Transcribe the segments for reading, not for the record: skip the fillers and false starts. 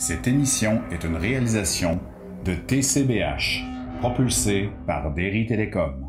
Cette émission est une réalisation de TCBH, propulsée par Derry Télécom.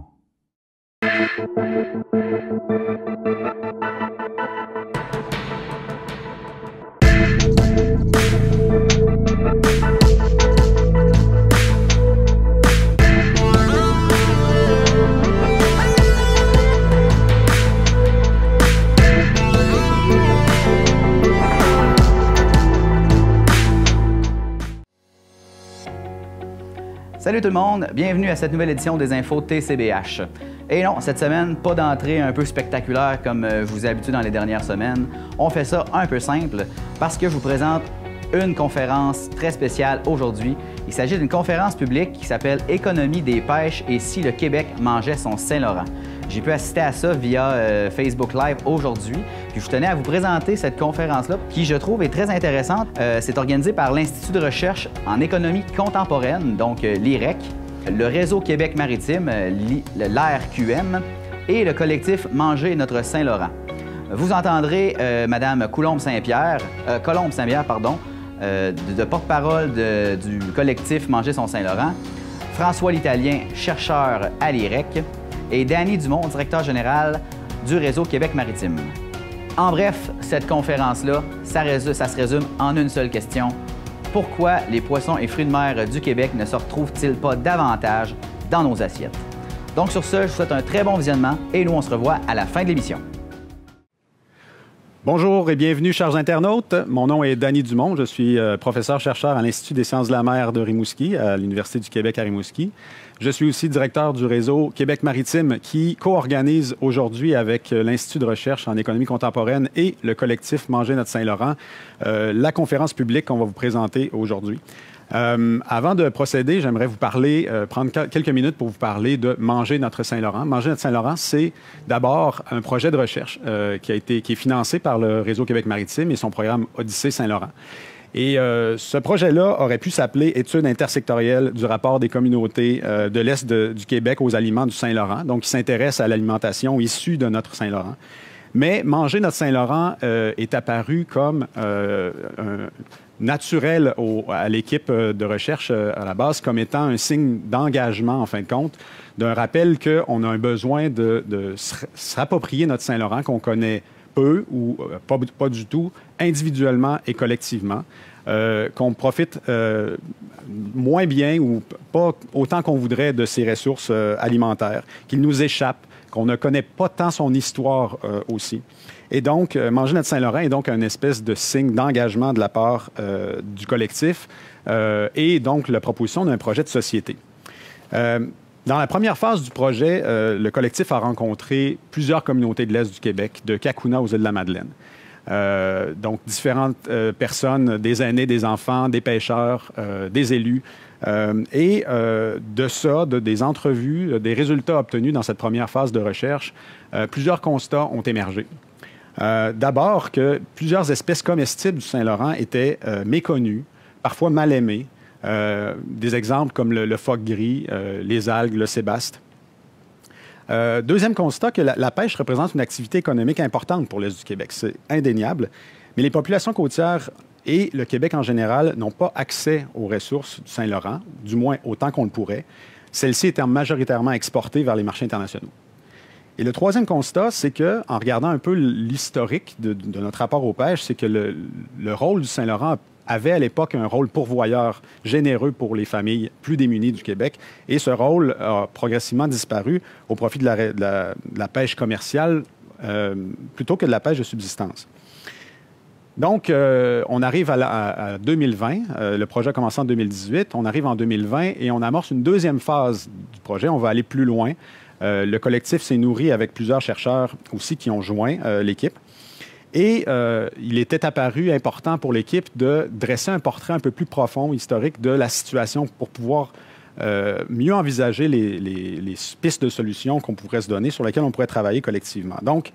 Salut tout le monde, bienvenue à cette nouvelle édition des infos TCBH. Et non, cette semaine, pas d'entrée un peu spectaculaire comme vous vous habituez dans les dernières semaines. On fait ça un peu simple parce que je vous présente une conférence très spéciale aujourd'hui. Il s'agit d'une conférence publique qui s'appelle « Économie des pêches et si le Québec mangeait son Saint-Laurent ». J'ai pu assister à ça via Facebook Live aujourd'hui. Puis je tenais à vous présenter cette conférence-là qui, je trouve, est très intéressante. C'est organisé par l'Institut de recherche en économie contemporaine, donc l'IREC, le Réseau Québec maritime, l'ARQM, et le collectif Manger notre Saint-Laurent. Vous entendrez Mme Colombe-Saint-Pierre, de porte-parole du collectif Manger son Saint-Laurent, François L'Italien, chercheur à l'IREC, et Danny Dumont, directeur général du Réseau Québec maritime. En bref, cette conférence-là, ça se résume en une seule question. Pourquoi les poissons et fruits de mer du Québec ne se retrouvent-ils pas davantage dans nos assiettes? Donc sur ce, je vous souhaite un très bon visionnement et nous, on se revoit à la fin de l'émission. Bonjour et bienvenue, chers internautes. Mon nom est Danny Dumont. Je suis professeur-chercheur à l'Institut des sciences de la mer de Rimouski, à l'Université du Québec à Rimouski. Je suis aussi directeur du réseau Québec maritime qui co-organise aujourd'hui avec l'Institut de recherche en économie contemporaine et le collectif Manger notre Saint-Laurent la conférence publique qu'on va vous présenter aujourd'hui. Avant de procéder, j'aimerais vous parler, prendre quelques minutes pour vous parler de Manger notre Saint-Laurent. Manger notre Saint-Laurent, c'est d'abord un projet de recherche qui est financé par le Réseau Québec maritime et son programme Odyssée Saint-Laurent. Et ce projet-là aurait pu s'appeler Étude intersectorielle du rapport des communautés de l'Est du Québec aux aliments du Saint-Laurent, donc qui s'intéresse à l'alimentation issue de notre Saint-Laurent. Mais Manger notre Saint-Laurent est apparu comme naturel à l'équipe de recherche à la base comme étant un signe d'engagement, en fin de compte, d'un rappel qu'on a un besoin de se rapproprier notre Saint-Laurent qu'on connaît peu ou pas du tout, individuellement et collectivement, qu'on profite moins bien ou pas autant qu'on voudrait de ses ressources alimentaires, qu'il nous échappe, qu'on ne connaît pas tant son histoire aussi. Et donc, Manger notre Saint-Laurent est donc une espèce de signe d'engagement de la part du collectif et donc la proposition d'un projet de société. Dans la première phase du projet, le collectif a rencontré plusieurs communautés de l'Est du Québec, de Cacouna aux Îles-de-la-Madeleine. Donc, différentes personnes, des aînés, des enfants, des pêcheurs, des élus. Des entrevues, des résultats obtenus dans cette première phase de recherche, plusieurs constats ont émergé. D'abord, que plusieurs espèces comestibles du Saint-Laurent étaient méconnues, parfois mal aimées. Des exemples comme le phoque gris, les algues, le sébaste. Deuxième constat, que la pêche représente une activité économique importante pour l'Est du Québec. C'est indéniable. Mais les populations côtières et le Québec en général n'ont pas accès aux ressources du Saint-Laurent, du moins autant qu'on le pourrait. Celles-ci étant majoritairement exportées vers les marchés internationaux. Et le troisième constat, c'est qu'en regardant un peu l'historique de notre rapport aux pêches, c'est que le rôle du Saint-Laurent avait à l'époque un rôle pourvoyeur généreux pour les familles plus démunies du Québec. Et ce rôle a progressivement disparu au profit de la pêche commerciale plutôt que de la pêche de subsistance. Donc, on arrive à 2020. Le projet a commencé en 2018. On arrive en 2020 et on amorce une deuxième phase du projet. On va aller plus loin. Le collectif s'est nourri avec plusieurs chercheurs aussi qui ont joint l'équipe. Et il était apparu important pour l'équipe de dresser un portrait un peu plus profond, historique, de la situation pour pouvoir mieux envisager les pistes de solutions qu'on pourrait se donner, sur lesquelles on pourrait travailler collectivement. Donc,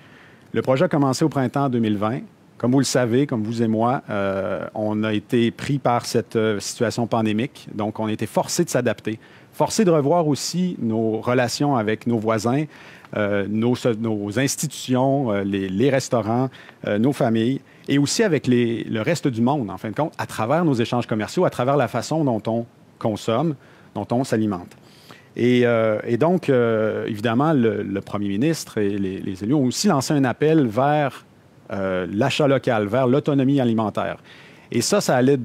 le projet a commencé au printemps 2020. Comme vous le savez, comme vous et moi, on a été pris par cette situation pandémique. Donc, on a été forcés de s'adapter, forcés de revoir aussi nos relations avec nos voisins, nos institutions, les restaurants, nos familles, et aussi avec le reste du monde, en fin de compte, à travers nos échanges commerciaux, à travers la façon dont on consomme, dont on s'alimente. Et donc, évidemment, le premier ministre et les élus ont aussi lancé un appel vers l'achat local, vers l'autonomie alimentaire. Et ça allait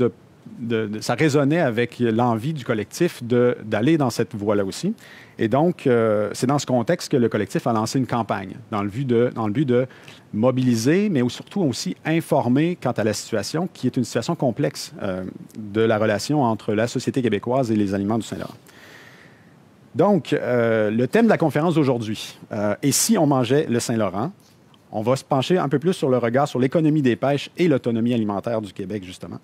ça résonnait avec l'envie du collectif d'aller dans cette voie-là aussi. Et donc, c'est dans ce contexte que le collectif a lancé une campagne dans le but de mobiliser, mais surtout aussi informer quant à la situation, qui est une situation complexe de la relation entre la société québécoise et les aliments du Saint-Laurent. Donc, le thème de la conférence d'aujourd'hui, et si on mangeait le Saint-Laurent? On va se pencher un peu plus sur le regard sur l'économie des pêches et l'autonomie alimentaire du Québec, justement.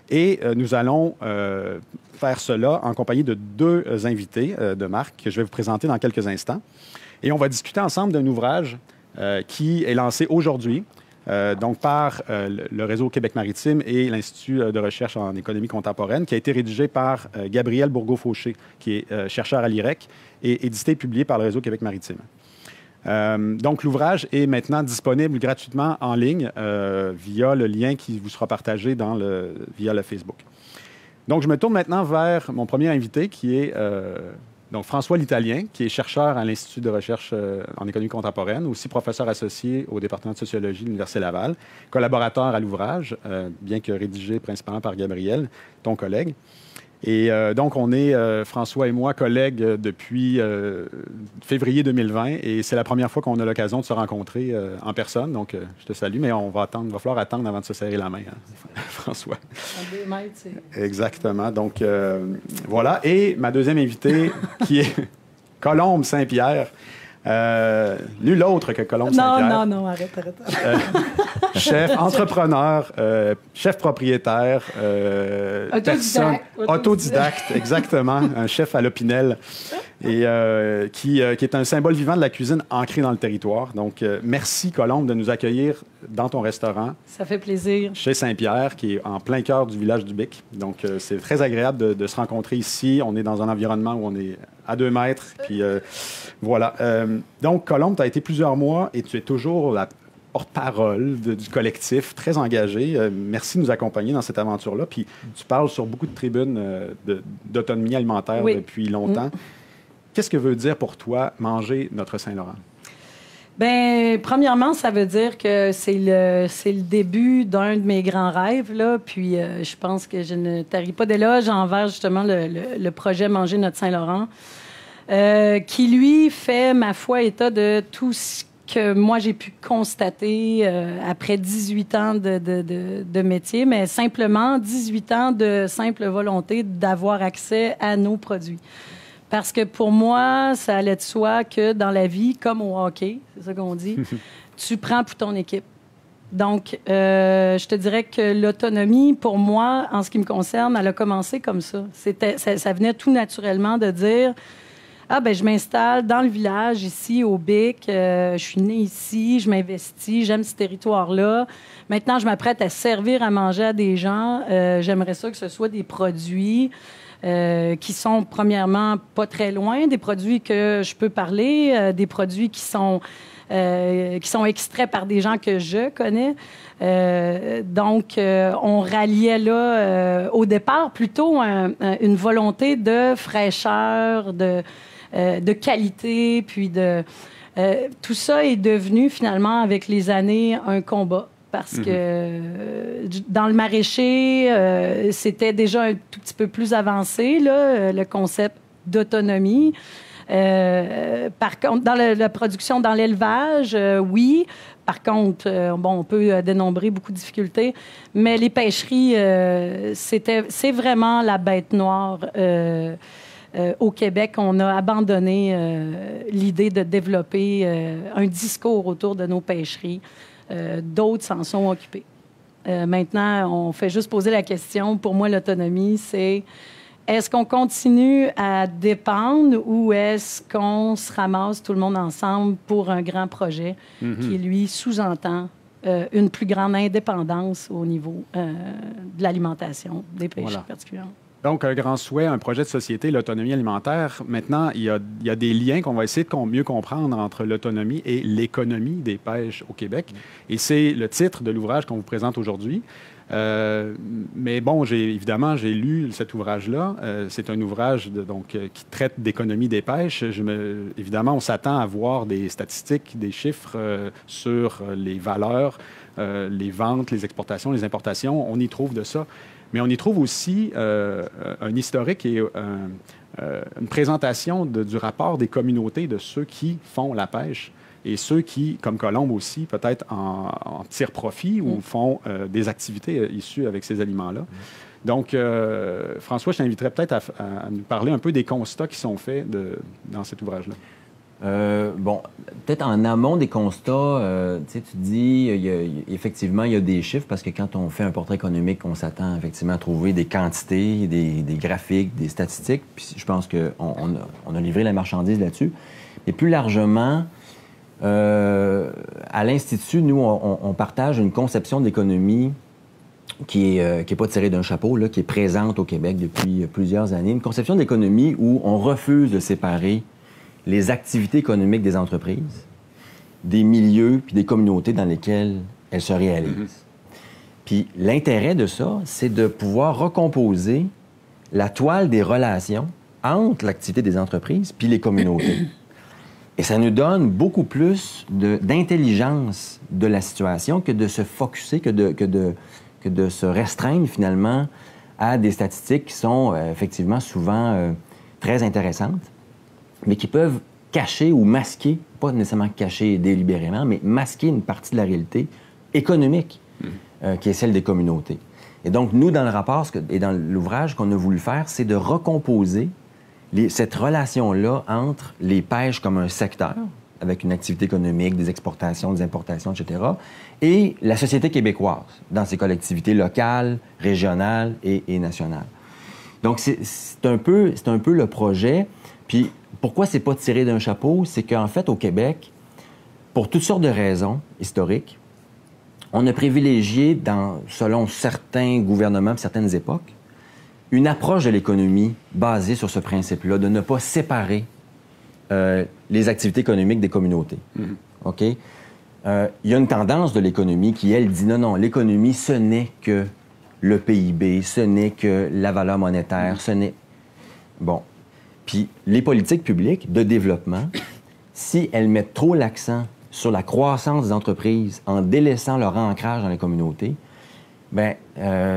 Et nous allons faire cela en compagnie de deux invités de marque que je vais vous présenter dans quelques instants. Et on va discuter ensemble d'un ouvrage qui est lancé aujourd'hui, donc par le Réseau Québec maritime et l'Institut de recherche en économie contemporaine, qui a été rédigé par Gabriel Bourgault-Fauché, qui est chercheur à l'IREC, et édité et publié par le Réseau Québec maritime. Donc, l'ouvrage est maintenant disponible gratuitement en ligne via le lien qui vous sera partagé via le Facebook. Donc, je me tourne maintenant vers mon premier invité, qui est donc François L'Italien, qui est chercheur à l'Institut de recherche en économie contemporaine, aussi professeur associé au département de sociologie de l'Université Laval, collaborateur à l'ouvrage, bien que rédigé principalement par Gabriel, ton collègue. Et donc, on est, François et moi, collègues depuis février 2020, et c'est la première fois qu'on a l'occasion de se rencontrer en personne. Donc, je te salue, mais il va falloir attendre avant de se serrer la main, hein, François. À 2 mètres, c'est... Exactement. Donc, voilà. Et ma deuxième invitée, qui est Colombe Saint-Pierre. Nul autre que Colombe Saint-Pierre. Non, arrête. Chef, entrepreneur, chef propriétaire, autodidacte, exactement, un chef à l'Opinel, et qui est un symbole vivant de la cuisine ancrée dans le territoire. Donc, merci, Colombe, de nous accueillir dans ton restaurant. Ça fait plaisir. Chez Saint-Pierre, qui est en plein cœur du village du Bic. Donc, c'est très agréable de se rencontrer ici. On est dans un environnement où on est à 2 mètres, puis voilà. Donc, Colombe, tu as été plusieurs mois et tu es toujours la porte-parole du collectif, très engagé. Merci de nous accompagner dans cette aventure-là. Puis, tu parles sur beaucoup de tribunes d'autonomie alimentaire depuis longtemps. Qu'est-ce que veut dire pour toi manger notre Saint-Laurent? Bien, premièrement, ça veut dire que c'est le début d'un de mes grands rêves, là. Puis, je pense que je ne tarie pas d'éloge envers, justement, le projet Manger notre Saint-Laurent, qui, lui, fait, ma foi, état de tout ce que moi, j'ai pu constater après 18 ans de métier, mais simplement 18 ans de simple volonté d'avoir accès à nos produits. Parce que pour moi, ça allait de soi que dans la vie, comme au hockey, c'est ça qu'on dit, tu prends pour ton équipe. Donc, je te dirais que l'autonomie, pour moi, en ce qui me concerne, elle a commencé comme ça. Ça venait tout naturellement de dire... Ah, ben je m'installe dans le village, ici, au Bic. Je suis née ici, je m'investis, j'aime ce territoire-là. Maintenant, je m'apprête à servir à manger à des gens. J'aimerais ça que ce soit des produits qui sont, premièrement, pas très loin, des produits que je peux parler, des produits qui sont extraits par des gens que je connais. Donc, on ralliait là, au départ, plutôt une volonté de fraîcheur, de qualité, puis tout ça est devenu finalement avec les années un combat parce que dans le maraîcher, c'était déjà un tout petit peu plus avancé, là, le concept d'autonomie. Par contre, dans la production, dans l'élevage, oui. Par contre, on peut dénombrer beaucoup de difficultés, mais les pêcheries, c'est vraiment la bête noire. Au Québec, on a abandonné l'idée de développer un discours autour de nos pêcheries. D'autres s'en sont occupés. Maintenant, on fait juste poser la question. Pour moi, l'autonomie, c'est est-ce qu'on continue à dépendre ou est-ce qu'on se ramasse tout le monde ensemble pour un grand projet qui, lui, sous-entend une plus grande indépendance au niveau de l'alimentation, des pêcheurs particulièrement. Donc, un grand souhait, un projet de société, l'autonomie alimentaire. Maintenant, il y a des liens qu'on va essayer de mieux comprendre entre l'autonomie et l'économie des pêches au Québec. Et c'est le titre de l'ouvrage qu'on vous présente aujourd'hui. Mais bon, évidemment, j'ai lu cet ouvrage-là. C'est un ouvrage qui traite d'économie des pêches. Évidemment, on s'attend à voir des statistiques, des chiffres sur les valeurs, les ventes, les exportations, les importations. On y trouve de ça. Mais on y trouve aussi un historique et une présentation du rapport des communautés, de ceux qui font la pêche et ceux qui, comme Colombe aussi, peut-être en tirent profit ou font des activités issues avec ces aliments-là. Donc, François, je t'inviterais peut-être à nous parler un peu des constats qui sont faits dans cet ouvrage-là. Bon, peut-être en amont des constats, tu dis, effectivement, il y a des chiffres, parce que quand on fait un portrait économique, on s'attend effectivement à trouver des quantités, des graphiques, des statistiques. Puis je pense qu'on a livré la marchandise là-dessus. Et plus largement, à l'Institut, nous, on partage une conception d'économie qui est pas tirée d'un chapeau, là, qui est présente au Québec depuis plusieurs années. Une conception d'économie où on refuse de séparer les activités économiques des entreprises, des milieux puis des communautés dans lesquelles elles se réalisent. Puis l'intérêt de ça, c'est de pouvoir recomposer la toile des relations entre l'activité des entreprises puis les communautés. Et ça nous donne beaucoup plus d'intelligence de la situation que de se focusser, que de se restreindre finalement à des statistiques qui sont effectivement souvent très intéressantes, mais qui peuvent cacher ou masquer, pas nécessairement cacher délibérément, mais masquer une partie de la réalité économique qui est celle des communautés. Et donc, nous, dans le rapport et dans l'ouvrage qu'on a voulu faire, c'est de recomposer cette relation-là entre les pêches comme un secteur, avec une activité économique, des exportations, des importations, etc., et la société québécoise, dans ses collectivités locales, régionales et nationales. Donc, c'est un peu le projet. Puis, pourquoi c'est pas tiré d'un chapeau? C'est qu'en fait, au Québec, pour toutes sortes de raisons historiques, on a privilégié, selon certains gouvernements et certaines époques, une approche de l'économie basée sur ce principe-là, de ne pas séparer les activités économiques des communautés. OK? Il y a une tendance de l'économie qui, elle, dit non, l'économie, ce n'est que le PIB, ce n'est que la valeur monétaire, ce n'est... Bon. Puis les politiques publiques de développement, si elles mettent trop l'accent sur la croissance des entreprises en délaissant leur ancrage dans les communautés, bien,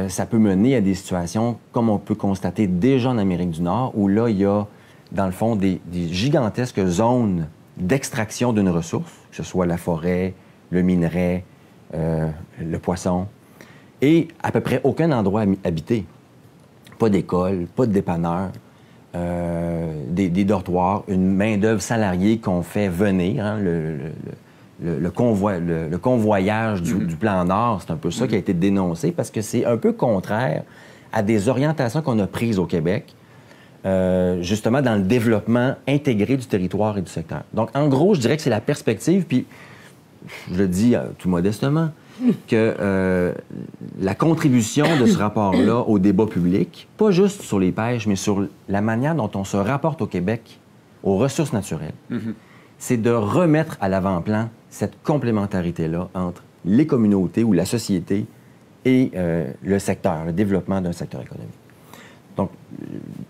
ça peut mener à des situations, comme on peut constater déjà en Amérique du Nord, où là, il y a, dans le fond, des gigantesques zones d'extraction d'une ressource, que ce soit la forêt, le minerai, le poisson, et à peu près aucun endroit habité. Pas d'école, pas de dépanneur, des dortoirs, une main-d'œuvre salariée qu'on fait venir, hein, le convoyage du plan Nord, c'est un peu ça qui a été dénoncé parce que c'est un peu contraire à des orientations qu'on a prises au Québec, justement dans le développement intégré du territoire et du secteur. Donc, en gros, je dirais que c'est la perspective, puis je le dis tout modestement, que la contribution de ce rapport-là au débat public, pas juste sur les pêches, mais sur la manière dont on se rapporte au Québec aux ressources naturelles, c'est de remettre à l'avant-plan cette complémentarité-là entre les communautés ou la société et le secteur, le développement d'un secteur économique. Donc,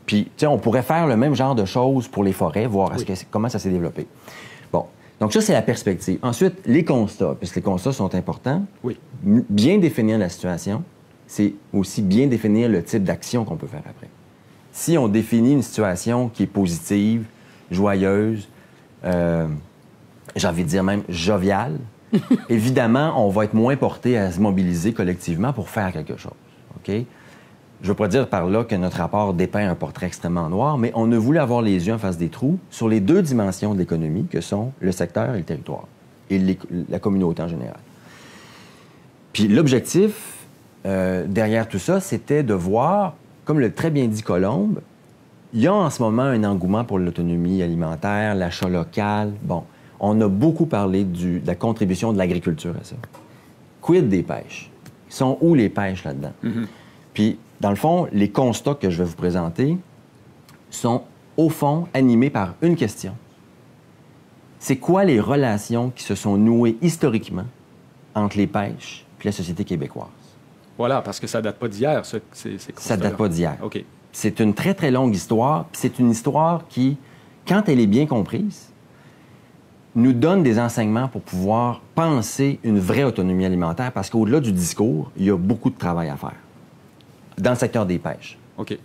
puis, tu sais, on pourrait faire le même genre de choses pour les forêts, voir comment ça s'est développé. Bon. Donc, ça, c'est la perspective. Ensuite, les constats, puisque les constats sont importants. Oui. Bien définir la situation, c'est aussi bien définir le type d'action qu'on peut faire après. Si on définit une situation qui est positive, joyeuse, j'ai envie de dire même joviale, évidemment, on va être moins porté à se mobiliser collectivement pour faire quelque chose. OK? Je ne veux pas dire par là que notre rapport dépeint un portrait extrêmement noir, mais on a voulu avoir les yeux en face des trous sur les deux dimensions de l'économie que sont le secteur et le territoire, et la communauté en général. Puis l'objectif derrière tout ça, c'était de voir, comme l'a très bien dit Colombe, il y a en ce moment un engouement pour l'autonomie alimentaire, l'achat local. Bon, on a beaucoup parlé de la contribution de l'agriculture à ça. quid des pêches? Ils sont où les pêches là-dedans? Puis, dans le fond, les constats que je vais vous présenter sont, au fond, animés par une question. C'est quoi les relations qui se sont nouées historiquement entre les pêches et la société québécoise? Voilà, parce que ça date pas d'hier, ces Ça date pas d'hier. OK. C'est une très, très longue histoire. Puis c'est une histoire qui, quand elle est bien comprise, nous donne des enseignements pour pouvoir penser une vraie autonomie alimentaire, parce qu'au-delà du discours, il y a beaucoup de travail à faire dans le secteur des pêches. OK.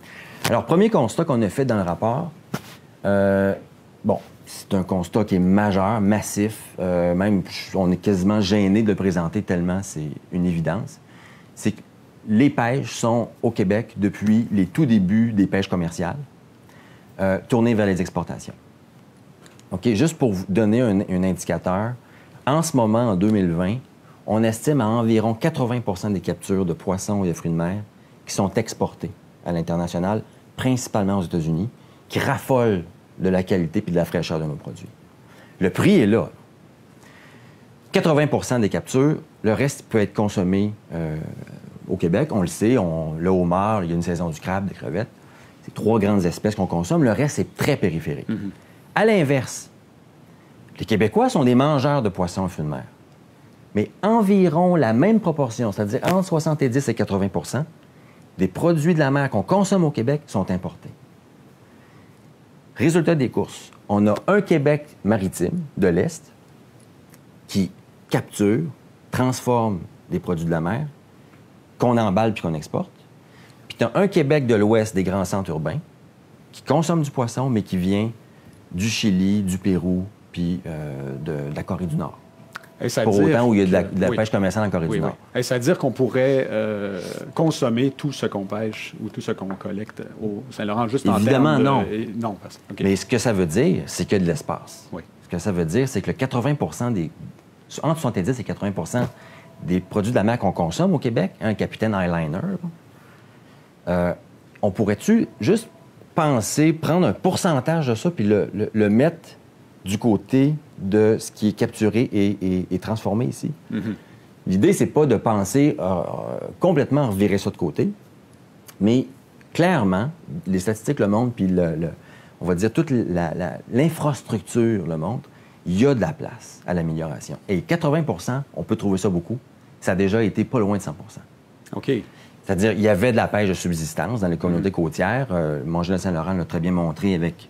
Alors, premier constat qu'on a fait dans le rapport, bon, c'est un constat qui est majeur, massif, même on est quasiment gêné de le présenter tellement c'est une évidence, c'est que les pêches sont au Québec depuis les tout débuts des pêches commerciales, tournées vers les exportations. OK, juste pour vous donner un indicateur, en ce moment, en 2020, on estime à environ 80 des captures de poissons et de fruits de mer qui sont exportées à l'international, principalement aux États-Unis, qui raffolent de la qualité et de la fraîcheur de nos produits. Le prix est là. 80 des captures, le reste peut être consommé au Québec. On le sait, le homard, il y a une saison du crabe, des crevettes. C'est 3 grandes espèces qu'on consomme. Le reste, c'est très périphérique. À l'inverse, les Québécois sont des mangeurs de poissons et fruits de mer. Mais environ la même proportion, c'est-à-dire entre 70 et 80 des produits de la mer qu'on consomme au Québec sont importés. Résultat des courses, on a un Québec maritime de l'Est qui capture, transforme des produits de la mer, qu'on emballe puis qu'on exporte. Puis tu as un Québec de l'Ouest des grands centres urbains qui consomme du poisson, mais qui vient du Chili, du Pérou, puis de la Corée du Nord. Pour autant où il y a de la pêche commerciale en Corée du Nord. Est-ce à dire qu'on pourrait consommer tout ce qu'on pêche ou tout ce qu'on collecte au Saint-Laurent juste Évidemment, en termes de... non. Non. Okay. Mais ce que ça veut dire, c'est qu'il y a de l'espace. Oui. Ce que ça veut dire, c'est que le 80 entre 70 et 80 des produits de la mer qu'on consomme au Québec, un Capitaine Highliner, on pourrait-tu juste prendre un pourcentage de ça puis le mettre du côté de ce qui est capturé et transformé ici? L'idée, c'est pas de penser complètement revirer ça de côté, mais clairement, les statistiques le montrent, puis on va dire toute l'infrastructure le montre, il y a de la place à l'amélioration. Et 80 on peut trouver ça beaucoup. Ça a déjà été pas loin de 100 OK. C'est-à-dire, il y avait de la pêche de subsistance dans les communautés côtières. Mangina Saint-Laurent l'a très bien montré avec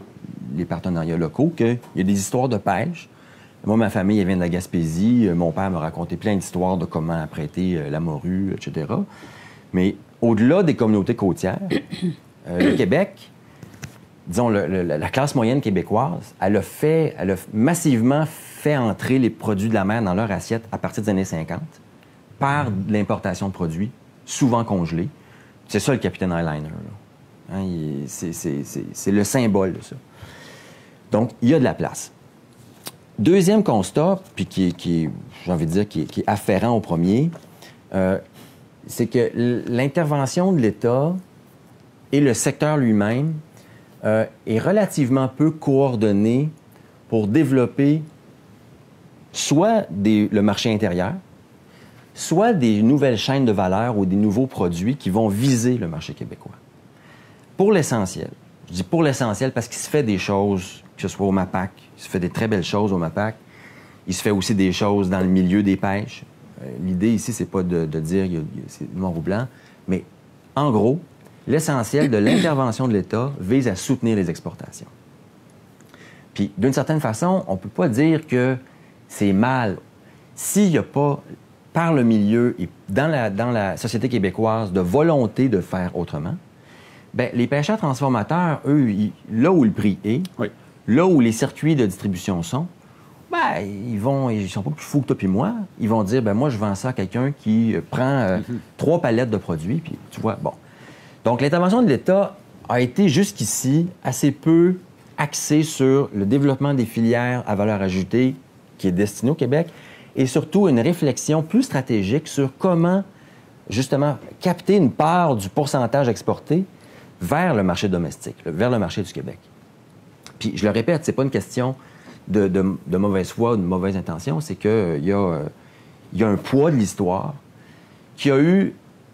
les partenariats locaux, qu'il y a des histoires de pêche. Moi, ma famille, elle vient de la Gaspésie. Mon père m'a raconté plein d'histoires de comment apprêter la morue, etc. Mais au-delà des communautés côtières, le Québec, disons, la classe moyenne québécoise, elle a massivement fait entrer les produits de la mer dans leur assiette à partir des années 50 par l'importation de produits, souvent congelés. C'est ça, le Capitaine Highliner. Là. Hein, c'est le symbole de ça. Donc, il y a de la place. Deuxième constat, puis qui j'ai envie de dire, qui est afférent au premier, c'est que l'intervention de l'État et le secteur lui-même est relativement peu coordonnée pour développer soit le marché intérieur, soit des nouvelles chaînes de valeur ou des nouveaux produits qui vont viser le marché québécois. Pour l'essentiel, je dis pour l'essentiel parce qu'il se fait des choses, que ce soit au MAPAC, il se fait des très belles choses au MAPAC, il se fait aussi des choses dans le milieu des pêches. L'idée ici, c'est pas de dire c'est noir ou blanc, mais en gros, l'essentiel de l'intervention de l'État vise à soutenir les exportations. Puis, d'une certaine façon, on ne peut pas dire que c'est mal s'il n'y a pas, par le milieu et dans la société québécoise, de volonté de faire autrement. Bien, les pêcheurs transformateurs, eux, là où le prix est, là où les circuits de distribution sont, bien, ils sont pas plus fous que toi puis moi. Ils vont dire, bien, moi, je vends ça à quelqu'un qui prend 3 palettes de produits, puis tu vois, bon. Donc, l'intervention de l'État a été jusqu'ici assez peu axée sur le développement des filières à valeur ajoutée qui est destinée au Québec et surtout une réflexion plus stratégique sur comment, justement, capter une part du pourcentage exporté vers le marché domestique, vers le marché du Québec. Puis, je le répète, c'est pas une question de mauvaise foi ou de mauvaise intention, c'est qu'il y a un poids de l'histoire qu'il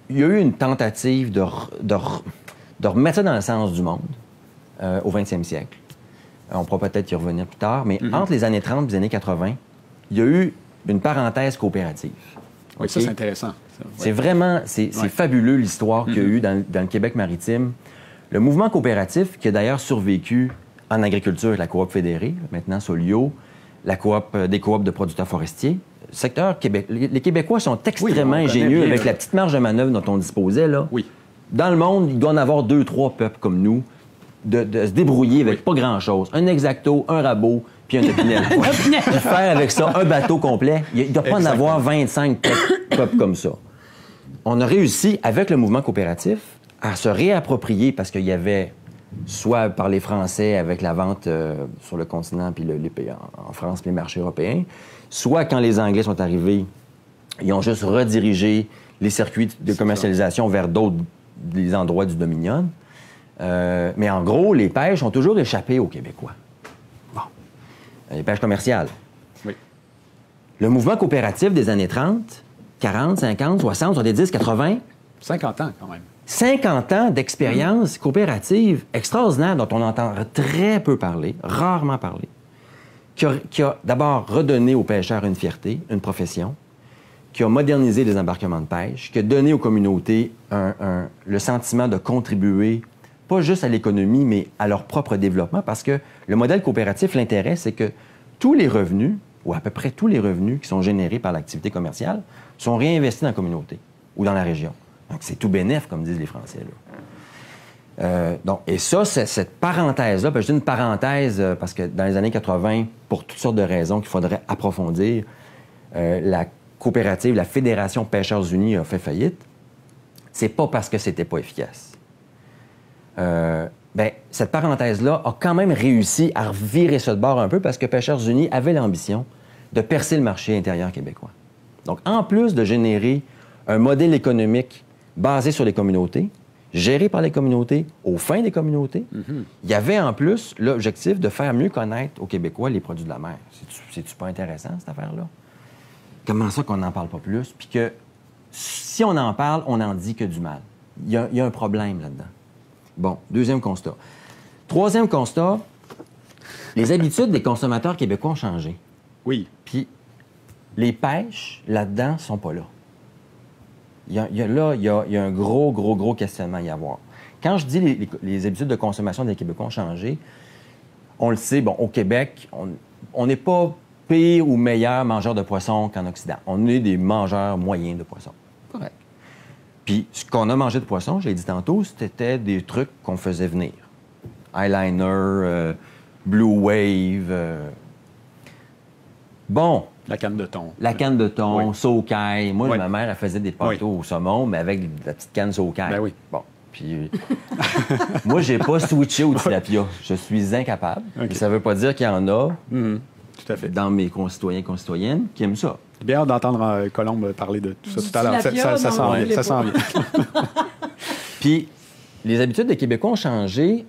y a eu une tentative de remettre ça dans le sens du monde au 20e siècle. On pourra peut-être y revenir plus tard, mais entre les années 30 et les années 80, il y a eu une parenthèse coopérative. Oui, Okay? ça, c'est intéressant. Ça, ouais. C'est vraiment, c'est fabuleux l'histoire qu'il y a eu dans le Québec maritime. Le mouvement coopératif, qui a d'ailleurs survécu en agriculture, la coop fédérée, maintenant Solio, la coop, des coops de producteurs forestiers. Secteur Québec, les Québécois sont extrêmement ingénieux avec la petite marge de manœuvre dont on disposait. Là. Oui. Dans le monde, il doit en avoir 2-3 peuples comme nous de se débrouiller avec pas grand-chose. Un Exacto, un rabot, puis un épinel. Puis faire avec ça un bateau complet. Il ne doit pas en avoir 25 peuples comme ça. On a réussi, avec le mouvement coopératif, à se réapproprier parce qu'il y avait, soit par les Français avec la vente sur le continent, puis en France, les marchés européens, soit quand les Anglais sont arrivés, ils ont juste redirigé les circuits de commercialisation vers d'autres des endroits du Dominion. Mais en gros, les pêches ont toujours échappé aux Québécois. Bon. Les pêches commerciales. Oui. Le mouvement coopératif des années 30, 40, 50, 60, 70, 80... 50 ans, quand même. 50 ans d'expérience coopérative extraordinaire dont on entend très peu parler, rarement parler, qui a d'abord redonné aux pêcheurs une fierté, une profession, qui a modernisé les embarquements de pêche, qui a donné aux communautés le sentiment de contribuer, pas juste à l'économie, mais à leur propre développement, parce que le modèle coopératif, l'intérêt, c'est que tous les revenus, ou à peu près tous les revenus qui sont générés par l'activité commerciale, sont réinvestis dans la communauté ou dans la région. Donc, c'est tout bénef, comme disent les Français. Là. Et ça, cette parenthèse-là, je dis une parenthèse parce que dans les années 80, pour toutes sortes de raisons qu'il faudrait approfondir, la coopérative, la Fédération Pêcheurs Unis a fait faillite. C'est pas parce que c'était pas efficace. Cette parenthèse-là a quand même réussi à revirer ça de bord un peu parce que Pêcheurs Unis avait l'ambition de percer le marché intérieur québécois. Donc, en plus de générer un modèle économique basé sur les communautés, géré par les communautés, aux fins des communautés, il y avait en plus l'objectif de faire mieux connaître aux Québécois les produits de la mer. C'est-tu pas intéressant, cette affaire-là? Comment ça qu'on n'en parle pas plus? Puis que si on en parle, on n'en dit que du mal. Il y a un problème là-dedans. Bon, deuxième constat. Troisième constat, les habitudes des consommateurs québécois ont changé. Oui. Puis les pêches, là-dedans, sont pas là. Il y a un gros questionnement à y avoir. Quand je dis les habitudes de consommation des Québécois ont changé, on le sait, bon, au Québec, on n'est pas pire ou meilleur mangeur de poisson qu'en Occident. On est des mangeurs moyens de poisson. Correct. Puis ce qu'on a mangé de poisson, je l'ai dit tantôt, c'était des trucs qu'on faisait venir. Eyeliner, Blue Wave. Bon. La canne de thon. La canne de thon, oui. Socaille. Moi, oui. ma mère, elle faisait des pâteaux au saumon, mais avec la petite canne Socaille. Ben oui. Bon. Puis moi, j'ai pas switché au tilapia. Je suis incapable. Okay. Ça veut pas dire qu'il y en a Tout à fait. dans mes concitoyens qui aiment ça. J'ai bien hâte d'entendre Colombe parler de tout ça tout à l'heure. Ça s'en vient. Ça s'en vient. Puis les habitudes des Québécois ont changé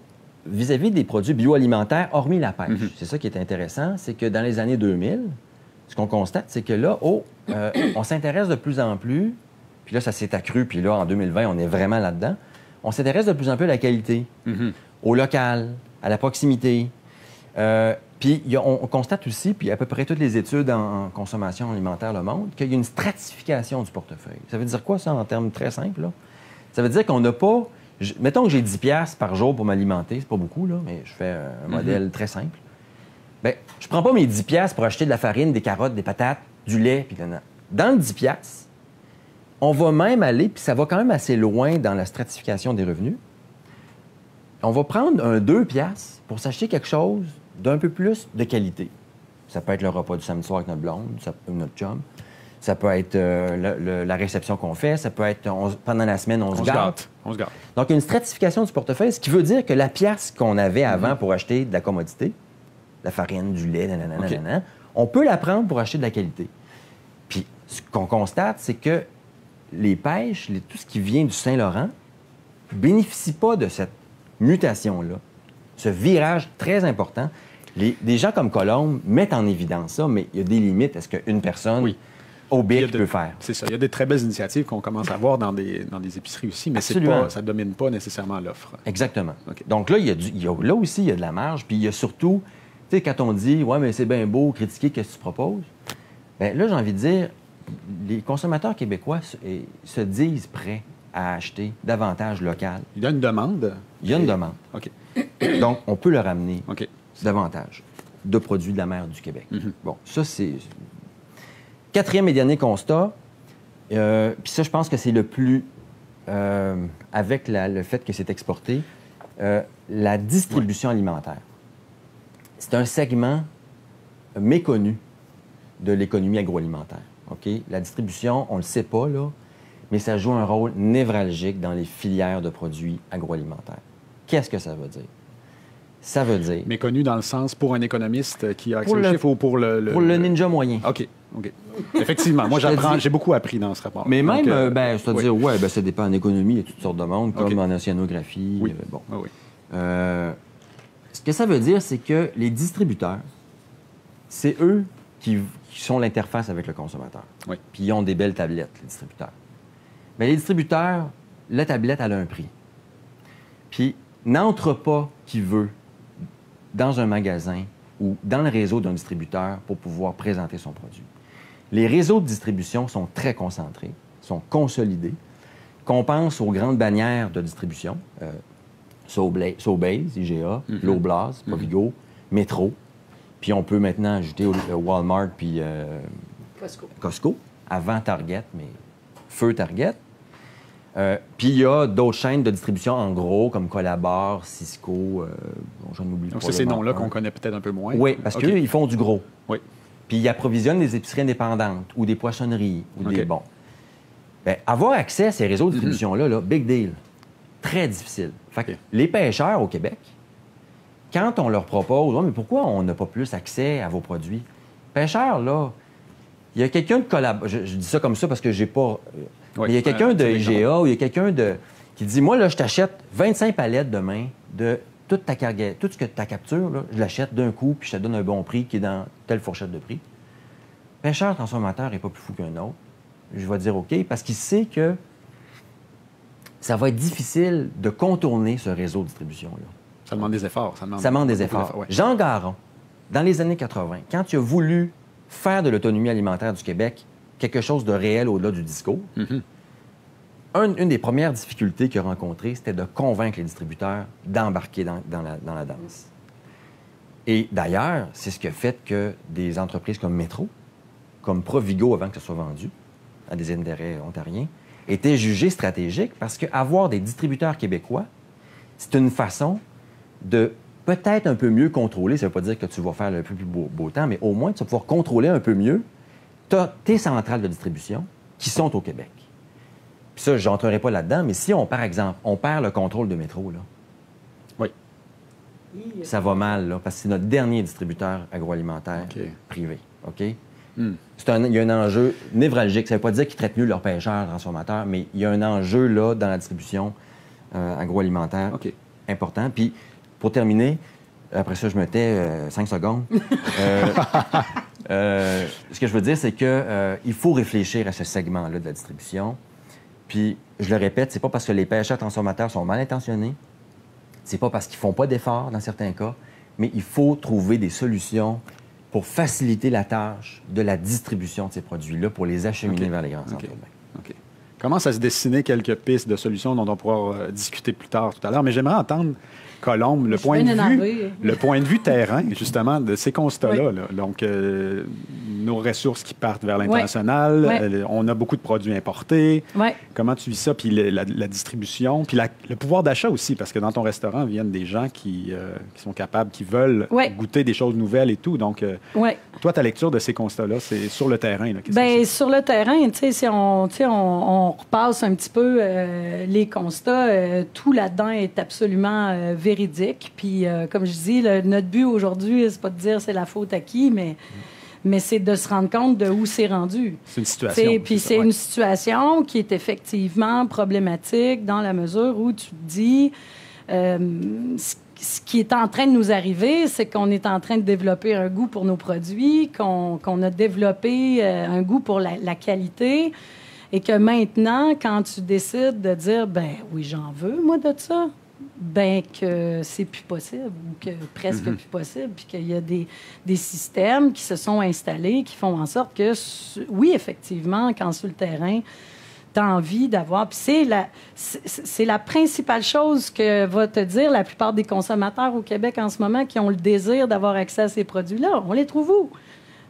vis-à-vis des produits bioalimentaires, hormis la pêche. C'est ça qui est intéressant, c'est que dans les années 2000, ce qu'on constate, c'est que là, on s'intéresse de plus en plus, puis là, ça s'est accru, puis là, en 2020, on est vraiment là-dedans, on s'intéresse de plus en plus à la qualité, au local, à la proximité. Puis on constate aussi, puis à peu près toutes les études en consommation alimentaire le montrent, qu'il y a une stratification du portefeuille. Ça veut dire quoi, ça, en termes très simples, là? Ça veut dire qu'on n'a pas... Mettons que j'ai 10$ par jour pour m'alimenter, c'est pas beaucoup, là, mais je fais un modèle très simple. Bien, je prends pas mes 10$ pour acheter de la farine, des carottes, des patates, du lait, puis dans le 10$, on va même aller, puis ça va quand même assez loin dans la stratification des revenus. On va prendre un 2$ pour s'acheter quelque chose d'un peu plus de qualité. Ça peut être le repas du samedi soir avec notre blonde, notre chum. Ça peut être la réception qu'on fait. Ça peut être pendant la semaine, on se gâte. On se gâte. Donc, une stratification du portefeuille, ce qui veut dire que la pièce qu'on avait avant pour acheter de la commodité, la farine, du lait, on peut la prendre pour acheter de la qualité. Puis, ce qu'on constate, c'est que les pêches, tout ce qui vient du Saint-Laurent, ne bénéficie pas de cette mutation-là, ce virage très important. Des gens comme Colombe mettent en évidence ça, mais il y a des limites. Est-ce qu'une personne OBIC peut faire. C'est ça. Il y a des très belles initiatives qu'on commence à voir dans des épiceries aussi, mais ça ne domine pas nécessairement l'offre. Exactement. Okay. Donc là, là aussi, il y a de la marge. Puis il y a surtout, tu sais, quand on dit « Ouais, mais c'est bien beau, critiquer, qu'est-ce que tu proposes? » Bien là, j'ai envie de dire, les consommateurs québécois se disent prêts à acheter davantage local. Il y a une demande? Il y a une demande. OK. Donc, on peut leur amener OK. davantage de produits de la mer du Québec. Mm-hmm. Bon, ça, c'est... 4e et dernier constat, puis ça, je pense que c'est le plus... avec le fait que c'est exporté, la distribution alimentaire. C'est un segment méconnu de l'économie agroalimentaire. OK? La distribution, on ne le sait pas, là, mais ça joue un rôle névralgique dans les filières de produits agroalimentaires. Qu'est-ce que ça veut dire? Ça veut dire... Méconnu dans le sens pour un économiste qui a accès Pour au le- chiffre ou pour le... Pour le ninja moyen. OK. Effectivement. Moi, j'ai beaucoup appris dans ce rapport. Mais Donc, même, c'est-à-dire, oui. ça dépend en économie, il y a toutes sortes de monde, comme OK. en océanographie. Oui. Bon. Oui, oui. Ce que ça veut dire, c'est que les distributeurs, c'est eux qui sont l'interface avec le consommateur. Oui. Puis ils ont des belles tablettes, les distributeurs. Mais les distributeurs, la tablette, elle a un prix. Puis n'entre pas qui veut dans un magasin ou dans le réseau d'un distributeur pour pouvoir présenter son produit. Les réseaux de distribution sont très concentrés, sont consolidés. Qu'on pense aux grandes bannières de distribution, Sobeys, IGA, Loblaws, Provigo, Métro. Puis on peut maintenant ajouter Walmart puis Costco, avant Target, mais feu Target. Puis il y a d'autres chaînes de distribution en gros, comme Collabor, Cisco, j'en oublie Donc, pas. c'est ces noms-là qu'on connaît peut-être un peu moins. Oui, parce OK. qu'ils font du gros. Oui. Puis ils approvisionnent des épiceries indépendantes ou des poissonneries ou des OK. bons. Bien, avoir accès à ces réseaux de distribution-là, là, big deal. Très difficile. Fait que OK. les pêcheurs au Québec, quand on leur propose, ouais, mais pourquoi on n'a pas plus accès à vos produits? Pêcheurs, là, il y a quelqu'un de collab... Je dis ça comme ça parce que j'ai pas... Oui. Mais il y a quelqu'un de c'est exemple. IGA ou il y a quelqu'un qui dit, moi, là, je t'achète 25 palettes demain de toute ta cargaison, tout ce que tu captures, là, je l'achète d'un coup puis je te donne un bon prix qui est dans telle fourchette de prix. Pêcheur transformateur n'est pas plus fou qu'un autre. Je vais dire OK parce qu'il sait que ça va être difficile de contourner ce réseau de distribution-là. Ça demande des efforts. Ça demande des beaucoup efforts. ouais. Jean Garon, dans les années 80, quand il a voulu faire de l'autonomie alimentaire du Québec quelque chose de réel au-delà du discours, une des premières difficultés qu'il a rencontrées, c'était de convaincre les distributeurs d'embarquer dans la danse. Et d'ailleurs, c'est ce qui a fait que des entreprises comme Métro, comme Provigo, avant que ce soit vendu à des intérêts ontariens, étaient jugées stratégiques parce qu'avoir des distributeurs québécois, c'est une façon de peut-être un peu mieux contrôler. Ça ne veut pas dire que tu vas faire le plus beau temps, mais au moins, tu vas pouvoir contrôler un peu mieux tes centrales de distribution qui sont au Québec. Puis ça, je n'entrerai pas là-dedans, mais si, par exemple, on perd le contrôle de Métro, là, Oui. ça va mal, là, parce que c'est notre dernier distributeur agroalimentaire OK. privé. OK? Il y a un enjeu névralgique. Ça ne veut pas dire qu'ils traitent mieux leurs pêcheurs, transformateurs, mais il y a un enjeu là dans la distribution agroalimentaire OK. important. Puis, pour terminer, après ça, je me tais 5 secondes. Ce que je veux dire, c'est qu'il faut réfléchir à ce segment-là de la distribution. Puis, je le répète, c'est pas parce que les pêcheurs transformateurs sont mal intentionnés, c'est pas parce qu'ils font pas d'efforts dans certains cas, mais il faut trouver des solutions pour faciliter la tâche de la distribution de ces produits-là pour les acheminer OK. vers les grands centres OK. urbains. OK. Commence à se dessiner quelques pistes de solutions dont on pourra discuter plus tard tout à l'heure, mais j'aimerais entendre Colombe, le suis point bien de vue, énervée. le point de vue terrain, justement, de ces constats-là. Oui. Là. Donc, nos ressources qui partent vers l'international, Oui. on a beaucoup de produits importés. Oui. Comment tu vis ça? Puis la distribution, puis le pouvoir d'achat aussi, parce que dans ton restaurant viennent des gens qui sont capables, qui veulent Oui. goûter des choses nouvelles et tout. Donc, Oui. toi, ta lecture de ces constats-là, c'est sur le terrain. Là. Qu'est-ce que Bien, c'est? sur le terrain, tu sais, si on repasse un petit peu les constats, tout là-dedans est absolument véridique. Puis, comme je dis, notre but aujourd'hui, c'est pas de dire c'est la faute à qui, mais c'est de se rendre compte de où c'est rendu. C'est une situation. Puis ça, c'est ouais. une situation qui est effectivement problématique dans la mesure où tu te dis ce qui est en train de nous arriver, c'est qu'on est en train de développer un goût pour nos produits, qu'on a développé un goût pour la qualité, et que maintenant, quand tu décides de dire, ben oui, j'en veux, moi, de ça, ben que c'est plus possible, ou que presque plus possible, puis qu'il y a des systèmes qui se sont installés, qui font en sorte que, oui, effectivement, quand sur le terrain, tu as envie d'avoir... Puis c'est la principale chose que va te dire la plupart des consommateurs au Québec en ce moment qui ont le désir d'avoir accès à ces produits-là. On les trouve où?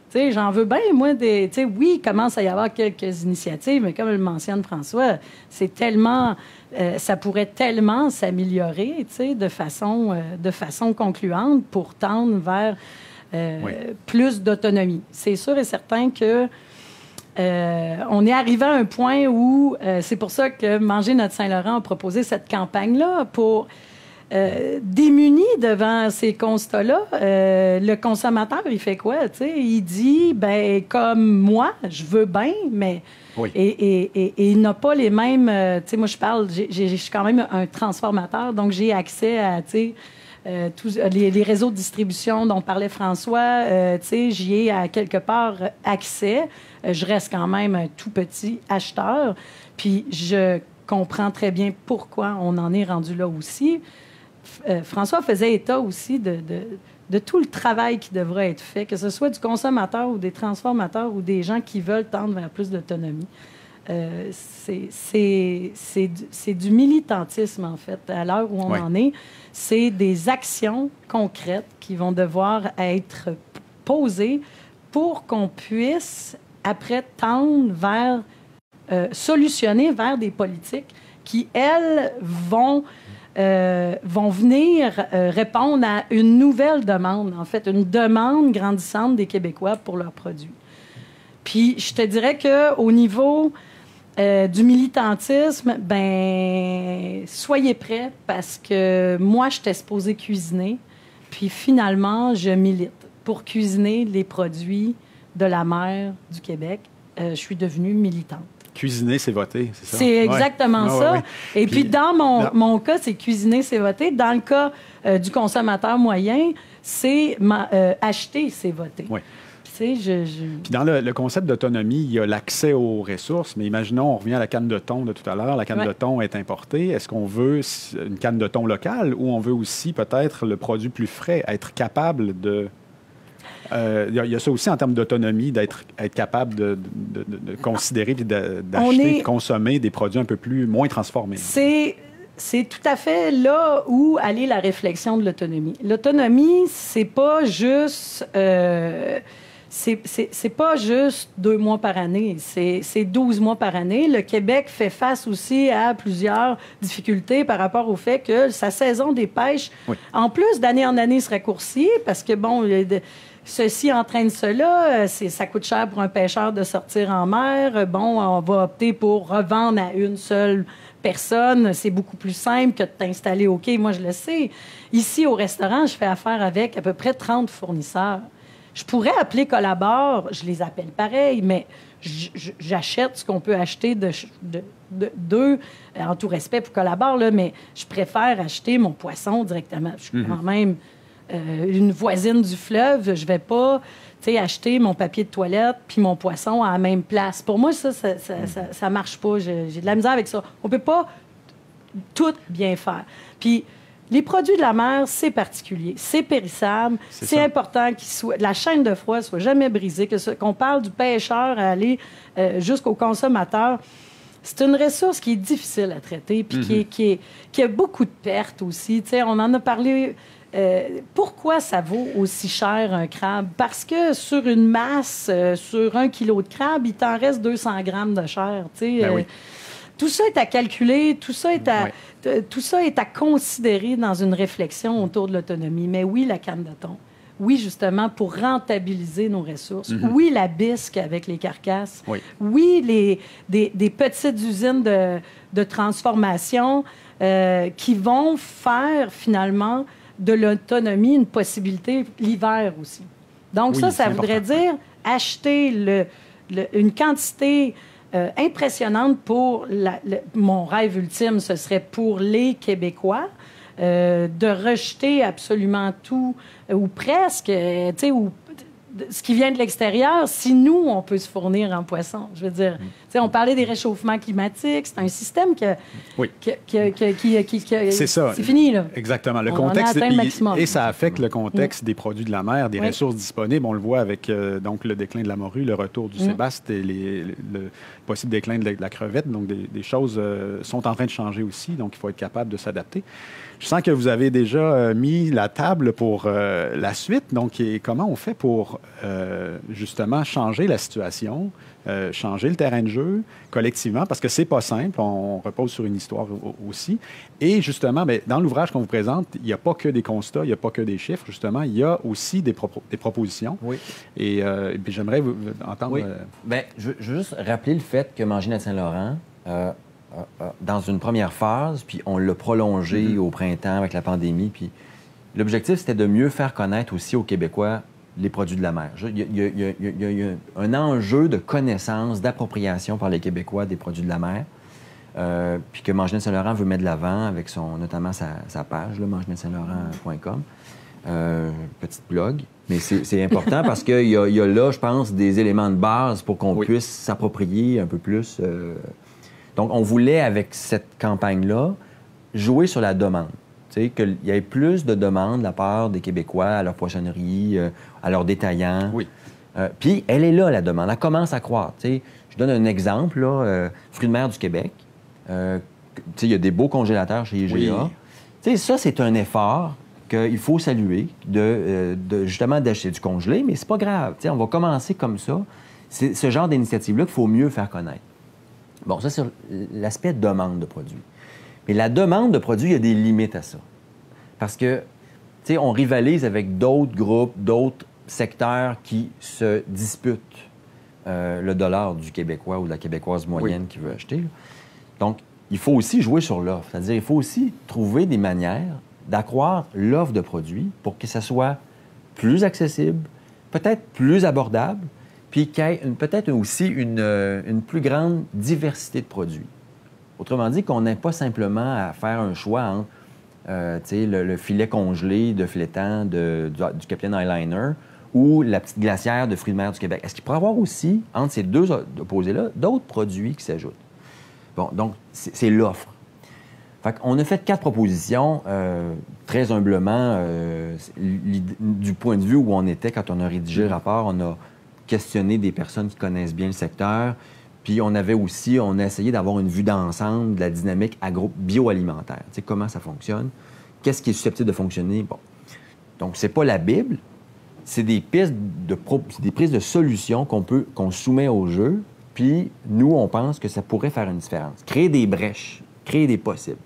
Tu sais, j'en veux bien, moi, tu sais, oui, il commence à y avoir quelques initiatives, mais comme le mentionne François, c'est tellement... ça pourrait tellement s'améliorer, tu sais, de façon concluante pour tendre vers plus d'autonomie. C'est sûr et certain que on est arrivé à un point où c'est pour ça que Manger notre Saint-Laurent a proposé cette campagne-là pour démuni devant ces constats-là. Le consommateur, il fait quoi? T'sais? Il dit, ben comme moi, je veux bien, mais... Oui. Et il n'a pas les mêmes... tu sais, moi, je suis quand même un transformateur, donc j'ai accès à, tu sais, tous les réseaux de distribution dont parlait François, tu sais, j'y ai à quelque part accès. Je reste quand même un tout petit acheteur, puis je comprends très bien pourquoi on en est rendu là aussi. François faisait état aussi de tout le travail qui devrait être fait, que ce soit du consommateur ou des transformateurs ou des gens qui veulent tendre vers plus d'autonomie. C'est du militantisme, en fait, à l'heure où on en est. C'est des actions concrètes qui vont devoir être posées pour qu'on puisse, après, tendre vers, solutionner vers des politiques qui, elles, vont venir répondre à une nouvelle demande, en fait, une demande grandissante des Québécois pour leurs produits. Puis, je te dirais qu'au niveau du militantisme, ben soyez prêts parce que moi, j'étais supposée cuisiner, puis finalement, je milite pour cuisiner les produits de la mer du Québec. Je suis devenue militante. Cuisiner, c'est voter, c'est ça? C'est exactement ça. Ouais. Et puis, dans mon cas, c'est cuisiner, c'est voter. Dans le cas du consommateur moyen, c'est acheter, c'est voter. Oui. Puis dans le concept d'autonomie, il y a l'accès aux ressources, mais imaginons, on revient à la canne de thon de tout à l'heure. La canne de thon est importée. Est-ce qu'on veut une canne de thon locale ou on veut aussi peut-être le produit plus frais, être capable de... Il y a ça aussi en termes d'autonomie, être capable de considérer et d'acheter, de consommer des produits moins transformés. C'est tout à fait là où aller la réflexion de l'autonomie. L'autonomie, c'est pas juste... c'est pas juste 2 mois par année, c'est 12 mois par année. Le Québec fait face aussi à plusieurs difficultés par rapport au fait que sa saison des pêches, en plus, d'année en année, se raccourcit parce que, bon... Ceci entraîne cela. Ça coûte cher pour un pêcheur de sortir en mer. Bon, on va opter pour revendre à une seule personne. C'est beaucoup plus simple que de t'installer au quai. Moi, je le sais. Ici, au restaurant, je fais affaire avec à peu près 30 fournisseurs. Je pourrais appeler Collabore. Je les appelle pareil, mais j'achète ce qu'on peut acheter d'eux, en tout respect pour Collabore, là, mais je préfère acheter mon poisson directement. Je suis quand même... une voisine du fleuve, je vais pas acheter mon papier de toilette puis mon poisson à la même place. Pour moi, ça marche pas. J'ai de la misère avec ça. On peut pas tout bien faire. Puis, les produits de la mer, c'est particulier. C'est périssable. C'est important la chaîne de froid soit jamais brisée, qu'on parle du pêcheur à aller jusqu'au consommateur. C'est une ressource qui est difficile à traiter puis qui a beaucoup de pertes aussi. T'sais, on en a parlé... pourquoi ça vaut aussi cher un crabe? Parce que sur une masse, sur 1 kilo de crabe, il t'en reste 200 grammes de chair. Tout ça est à calculer, tout ça est à considérer dans une réflexion autour de l'autonomie. Mais oui, la canne de thon. Oui, justement, pour rentabiliser nos ressources. Oui, la bisque avec les carcasses. Oui, des petites usines de transformation qui vont faire, finalement... de l'autonomie, une possibilité l'hiver aussi. Donc ça voudrait dire acheter une quantité impressionnante pour mon rêve ultime, ce serait pour les Québécois, de rejeter absolument tout, ou presque, tu sais, ou ce qui vient de l'extérieur, si nous, on peut se fournir en poisson. Je veux dire, tu sais, on parlait des réchauffements climatiques, c'est un système c'est ça. C'est fini, là. Exactement. Le On contexte, a atteint le maximum. et ça affecte le contexte des produits de la mer, des ressources disponibles. On le voit avec donc le déclin de la morue, le retour du sébaste et le possible déclin de la crevette. Donc, des choses sont en train de changer aussi. Donc, il faut être capable de s'adapter. Je sens que vous avez déjà mis la table pour la suite. Donc, comment on fait pour justement changer la situation, changer le terrain de jeu collectivement, parce que c'est pas simple. On repose sur une histoire aussi. Et justement, bien, dans l'ouvrage qu'on vous présente, il n'y a pas que des constats, il n'y a pas que des chiffres. Justement, il y a aussi des propositions. Oui. Et puis j'aimerais vous entendre... Oui. Bien, je veux juste rappeler le fait que Manger Notre Saint-Laurent, dans une première phase, puis on l'a prolongé au printemps avec la pandémie, puis l'objectif, c'était de mieux faire connaître aussi aux Québécois les produits de la mer. Il y a un enjeu de connaissance, d'appropriation par les Québécois des produits de la mer, puis que Manger Notre Saint-Laurent veut mettre de l'avant avec notamment sa page, mangenotsaintlaurent.com. Petite blog. Mais c'est important parce qu'il y a là, je pense, des éléments de base pour qu'on puisse s'approprier un peu plus... Donc, on voulait, avec cette campagne-là, jouer sur la demande. Tu sais, qu'il y ait plus de demandes de la part des Québécois à leur poissonnerie, à leurs détaillants. Oui. Puis, elle est là, la demande. Elle commence à croître. Tu sais, je donne un exemple, là, Fruits de mer du Québec. Tu sais, il y a des beaux congélateurs chez IGA. Oui. Tu sais, ça, c'est un effort qu'il faut saluer, justement d'acheter du congelé, mais c'est pas grave. Tu sais, on va commencer comme ça. C'est ce genre d'initiative-là qu'il faut mieux faire connaître. Bon, ça, c'est l'aspect demande de produits. Mais la demande de produits, il y a des limites à ça. Parce que, tu sais, on rivalise avec d'autres groupes, d'autres secteurs qui se disputent le dollar du Québécois ou de la Québécoise moyenne qui veut acheter. Donc, il faut aussi jouer sur l'offre. C'est-à-dire, il faut aussi trouver des manières d'accroître l'offre de produits pour que ça soit plus accessible, peut-être plus abordable, puis qu'il y ait peut-être aussi une plus grande diversité de produits. Autrement dit, qu'on n'ait pas simplement à faire un choix entre le filet congelé de Flétan du Capitaine Eyeliner ou la petite glacière de Fruits de mer du Québec. Est-ce qu'il pourrait y avoir aussi, entre ces deux opposés-là, d'autres produits qui s'ajoutent? Bon, donc, c'est l'offre. Fait qu'on a fait 4 propositions, très humblement, du point de vue où on était quand on a rédigé le rapport. On a questionner des personnes qui connaissent bien le secteur. Puis on a essayé d'avoir une vue d'ensemble de la dynamique bioalimentaire. Tu sais, comment ça fonctionne, qu'est-ce qui est susceptible de fonctionner. Bon. Donc, c'est pas la Bible, c'est des pistes des prises de solutions qu'on soumet au jeu, puis nous, on pense que ça pourrait faire une différence. Créer des brèches, créer des possibles.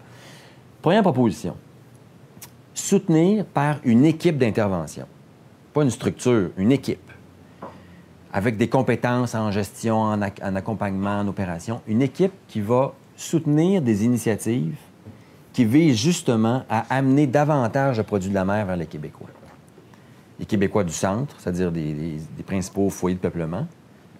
Première proposition, soutenir par une équipe d'intervention. Pas une structure, une équipe. Avec des compétences en gestion, en accompagnement, en opération. Une équipe qui va soutenir des initiatives qui visent justement à amener davantage de produits de la mer vers les Québécois. Les Québécois du centre, c'est-à-dire des principaux foyers de peuplement,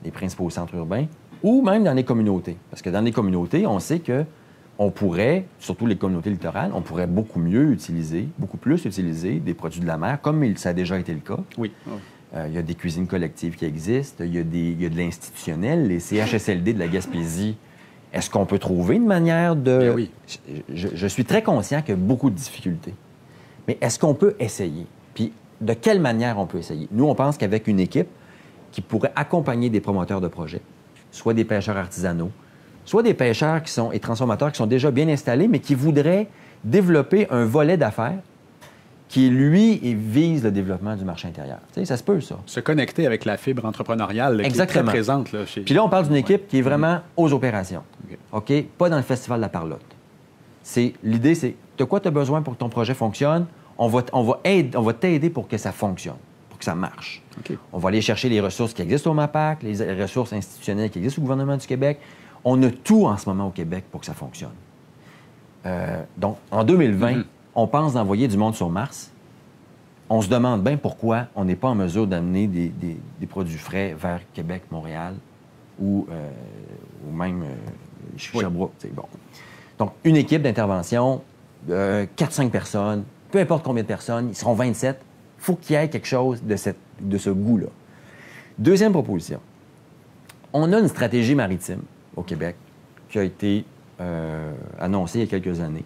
les principaux centres urbains, ou même dans les communautés. Parce que dans les communautés, on sait qu'on pourrait, surtout les communautés littorales, on pourrait beaucoup plus utiliser des produits de la mer, comme ça a déjà été le cas. Oui. Il y a des cuisines collectives qui existent, il y a de l'institutionnel, les CHSLD de la Gaspésie. Est-ce qu'on peut trouver une manière de... Bien oui. Je suis très conscient qu'il y a beaucoup de difficultés. Mais est-ce qu'on peut essayer? Puis de quelle manière on peut essayer? Nous, on pense qu'avec une équipe qui pourrait accompagner des promoteurs de projets, soit des pêcheurs artisanaux, soit des pêcheurs et transformateurs qui sont déjà bien installés, mais qui voudraient développer un volet d'affaires qui, lui, vise le développement du marché intérieur. Tu sais, ça se peut, ça. Se connecter avec la fibre entrepreneuriale qui est très présente. Là, chez... Puis là, on parle d'une équipe qui est vraiment aux opérations. OK? Pas dans le Festival de la Parlotte. L'idée, c'est de quoi tu as besoin pour que ton projet fonctionne. On va t'aider pour que ça fonctionne, pour que ça marche. Okay. On va aller chercher les ressources qui existent au MAPAC, les ressources institutionnelles qui existent au gouvernement du Québec. On a tout en ce moment au Québec pour que ça fonctionne. Donc, en 2020, on pense d'envoyer du monde sur Mars. On se demande bien pourquoi on n'est pas en mesure d'amener des produits frais vers Québec, Montréal ou même Sherbrooke. Bon. Donc, une équipe d'intervention 4-5 personnes, peu importe combien de personnes, ils seront 27. Il faut qu'il y ait quelque chose de ce goût-là. Deuxième proposition. On a une stratégie maritime au Québec qui a été annoncée il y a quelques années.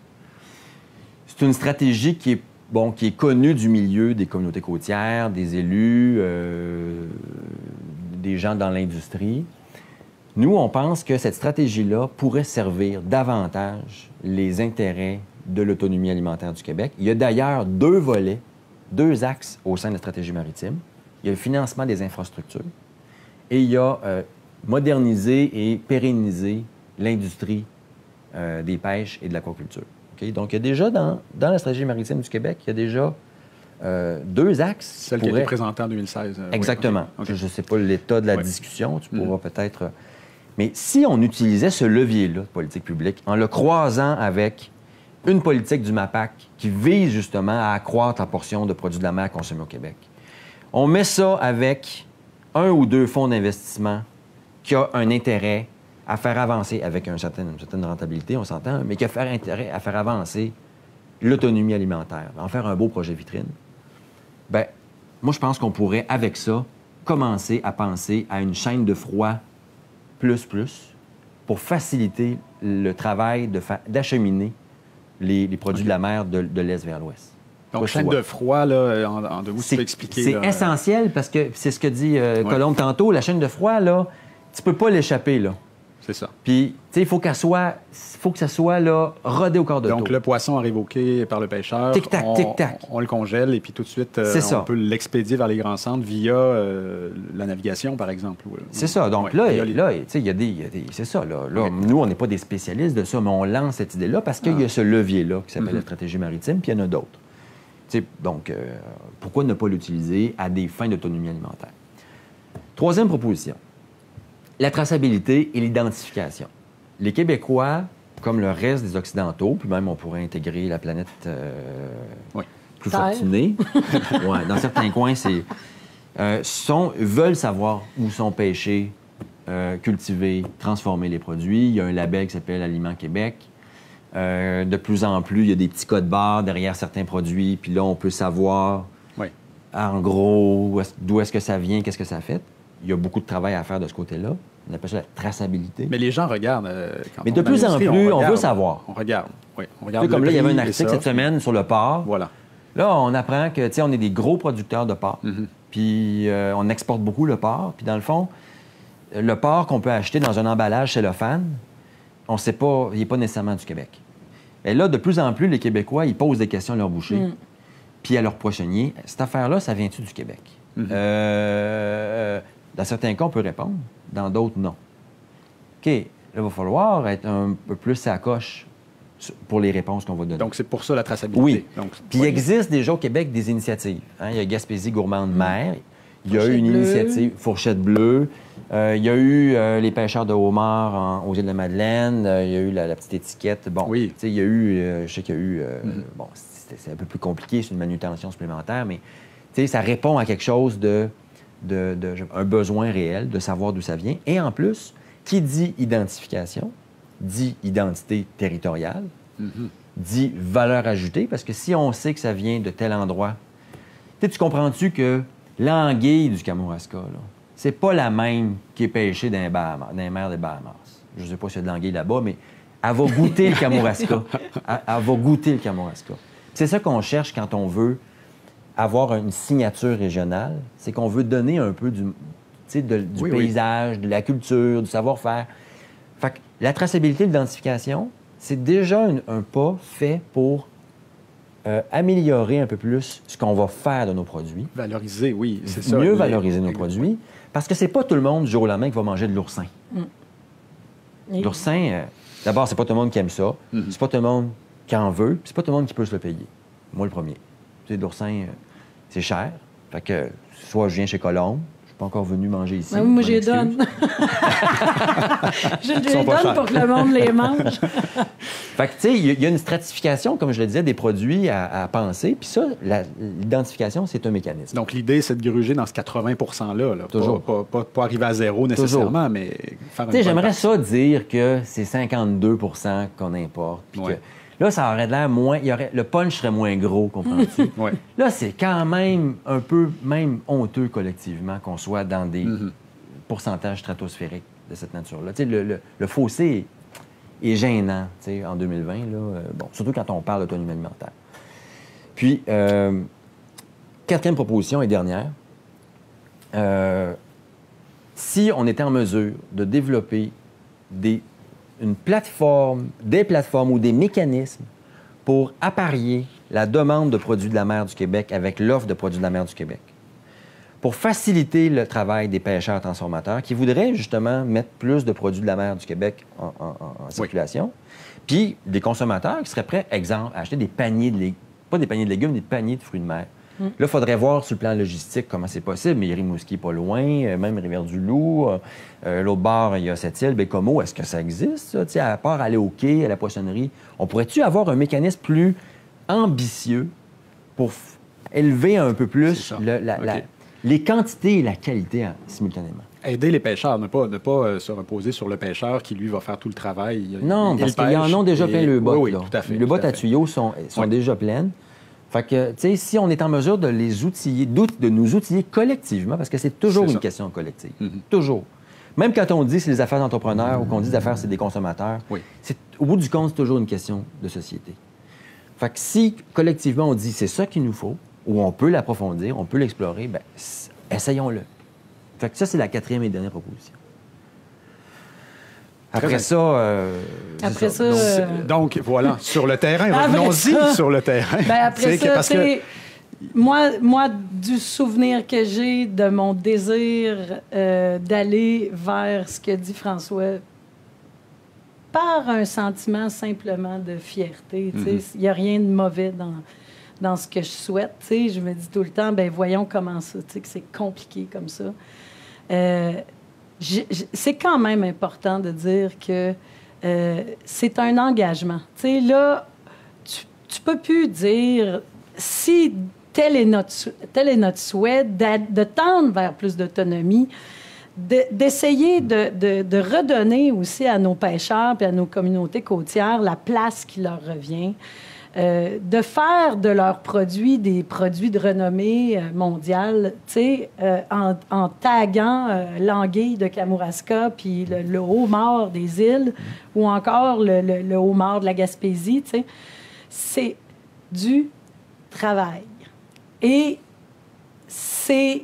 C'est une stratégie qui est connue du milieu des communautés côtières, des élus, des gens dans l'industrie. Nous, on pense que cette stratégie-là pourrait servir davantage les intérêts de l'autonomie alimentaire du Québec. Il y a d'ailleurs 2 volets, 2 axes au sein de la stratégie maritime. Il y a le financement des infrastructures et il y a moderniser et pérenniser l'industrie des pêches et de l'aquaculture. Okay? Donc, il y a déjà, dans la stratégie maritime du Québec, il y a déjà 2 axes. Celle qui a été présentée en 2016. Exactement. Oui, okay. Je ne sais pas l'état de la discussion. Tu pourras peut-être... Mais si on utilisait ce levier-là de politique publique en le croisant avec une politique du MAPAC qui vise justement à accroître la portion de produits de la mer consommés au Québec, on met ça avec 1 ou 2 fonds d'investissement qui ont un intérêt à faire avancer, avec une certaine rentabilité, on s'entend, mais qui a intérêt à faire avancer l'autonomie alimentaire, en faire un beau projet vitrine, bien, moi, je pense qu'on pourrait, avec ça, commencer à penser à une chaîne de froid plus pour faciliter le travail d'acheminer les produits de la mer de l'Est vers l'Ouest. Donc, chaîne de froid, là, en deux mots, tu peux expliquer. C'est essentiel parce que c'est ce que dit Colombe tantôt, la chaîne de froid, là, tu peux pas l'échapper, là. C'est ça. Puis, tu sais, il faut que ça soit là, rodé au corps de Donc, le poisson arrive au quai par le pêcheur. Tic-tac, tic-tac. On le congèle et puis tout de suite, on peut l'expédier vers les grands centres via la navigation, par exemple. C'est ça. Donc là, tu sais, il y a des... C'est ça, là. Nous, on n'est pas des spécialistes de ça, mais on lance cette idée-là parce qu'il y a ce levier-là qui s'appelle la stratégie maritime, puis il y en a d'autres. Donc, pourquoi ne pas l'utiliser à des fins d'autonomie alimentaire? Troisième proposition, la traçabilité et l'identification. Les Québécois, comme le reste des Occidentaux, puis même on pourrait intégrer la planète plus fortunée, dans certains coins, veulent savoir où sont pêchés, cultivés, transformés les produits. Il y a un label qui s'appelle Aliments Québec. De plus en plus, il y a des petits codes barres derrière certains produits, puis là, on peut savoir, en gros, d'où est-ce que ça vient, qu'est-ce que ça fait. Il y a beaucoup de travail à faire de ce côté-là. On appelle ça la traçabilité. Mais les gens regardent. Mais de plus en plus, on veut savoir. On regarde. Oui, on regarde. Comme là, il y avait un article cette semaine sur le porc. Voilà. Là, on apprend que, tu sais, on est des gros producteurs de porc. Puis on exporte beaucoup le porc. Puis dans le fond, le porc qu'on peut acheter dans un emballage cellophane, on ne sait pas, il n'est pas nécessairement du Québec. Et là, de plus en plus, les Québécois, ils posent des questions à leurs bouchers, puis à leurs poissonniers. Cette affaire-là, ça vient-tu du Québec? Dans certains cas, on peut répondre. Dans d'autres, non. OK, là, il va falloir être un peu plus à la coche pour les réponses qu'on va donner. Donc, c'est pour ça la traçabilité. Oui. Donc, puis il existe déjà au Québec des initiatives. Il y a Gaspésie Gourmande Mer. Il y a eu une initiative, Fourchette Bleue. Il y a eu les pêcheurs de homard aux Îles-de-la-Madeleine. Il y a eu la petite étiquette. Bon, il y a eu... je sais qu'il y a eu... Bon, c'est un peu plus compliqué, c'est une manutention supplémentaire, mais ça répond à quelque chose un besoin réel de savoir d'où ça vient. Et en plus, qui dit identification, dit identité territoriale, dit valeur ajoutée, parce que si on sait que ça vient de tel endroit, tu comprends-tu que l'anguille du Kamouraska, c'est pas la même qui est pêchée dans les mers des Bahamas. Je sais pas s'il y a de l'anguille là-bas, mais elle va goûter le Kamouraska. Elle va goûter le Kamouraska. C'est ça qu'on cherche quand on veut avoir une signature régionale, c'est qu'on veut donner un peu du paysage, de la culture, du savoir-faire. Fait que la traçabilité et l'identification, c'est déjà un pas fait pour améliorer un peu plus ce qu'on va faire de nos produits. Valoriser, oui, c'est ça. Mieux valoriser nos produits, parce que c'est pas tout le monde du jour au lendemain qui va manger de l'oursin. L'oursin, d'abord, c'est pas tout le monde qui aime ça, c'est pas tout le monde qui en veut, puis c'est pas tout le monde qui peut se le payer. Moi, le premier. Tu sais, l'oursin, c'est cher. Fait que, soit je viens chez Colombe, je suis pas encore venu manger ici. Ben oui, moi, je les donne. Je les donne pour que le monde les mange. Fait que, tu sais, il y a une stratification, comme je le disais, des produits à penser. Puis ça, l'identification, c'est un mécanisme. Donc, l'idée, c'est de gruger dans ce 80 %-là. Là. Toujours. Pas arriver à zéro nécessairement, mais faire une j'aimerais ça dire que c'est 52 qu'on importe, puis que Là, ça aurait l'air moins... le punch serait moins gros, comprends-tu? Ouais. Là, c'est quand même un peu même honteux collectivement qu'on soit dans des pourcentages stratosphériques de cette nature-là. Tu sais, le fossé est gênant, tu sais, en 2020, là, surtout quand on parle d'autonomie alimentaire. Puis, quatrième proposition et dernière, si on était en mesure de développer des plateformes ou des mécanismes pour apparier la demande de produits de la mer du Québec avec l'offre de produits de la mer du Québec, pour faciliter le travail des pêcheurs transformateurs qui voudraient justement mettre plus de produits de la mer du Québec en circulation, puis des consommateurs qui seraient prêts, exemple, à acheter des paniers de pas des paniers de légumes, des paniers de fruits de mer. Là, il faudrait voir sur le plan logistique comment c'est possible. Mais Rimouski n'est pas loin, même Rivière-du-Loup. L'autre bord, il y a cette île, Bécomo. Est-ce que ça existe, ça? À part aller au quai, à la poissonnerie, on pourrait-tu avoir un mécanisme plus ambitieux pour élever un peu plus les quantités et la qualité simultanément? Aider les pêcheurs, ne pas se reposer sur le pêcheur qui, lui, va faire tout le travail. Non, parce qu'ils en ont déjà plein le bot. Oui, tout à fait. Les bottes à tuyaux sont déjà pleines. Fait que, tu sais, si on est en mesure de les outiller, de nous outiller collectivement, parce que c'est toujours une question collective. Toujours. Même quand on dit que c'est les affaires d'entrepreneurs ou qu'on dit les affaires c'est des consommateurs, au bout du compte, c'est toujours une question de société. Fait que si, collectivement, on dit c'est ça qu'il nous faut, ou on peut l'approfondir, on peut l'explorer, bien, essayons-le. Fait que ça, c'est la quatrième et dernière proposition. Après ça... Donc, voilà, sur le terrain, revenons-y sur le terrain. Ben après ça, moi, du souvenir que j'ai de mon désir d'aller vers ce que dit François, par un sentiment simplement de fierté. Il n'y a rien de mauvais dans ce que je souhaite. Je me dis tout le temps, ben voyons comment ça, que c'est compliqué comme ça. C'est quand même important de dire que c'est un engagement. Tu sais, là, tu peux plus dire si tel est notre souhait de tendre vers plus d'autonomie, d'essayer de redonner aussi à nos pêcheurs et à nos communautés côtières la place qui leur revient. De faire de leurs produits des produits de renommée mondiale, tu sais, en taguant l'anguille de Kamouraska, puis le homard des îles, ou encore le homard de la Gaspésie, tu sais, c'est du travail. Et c'est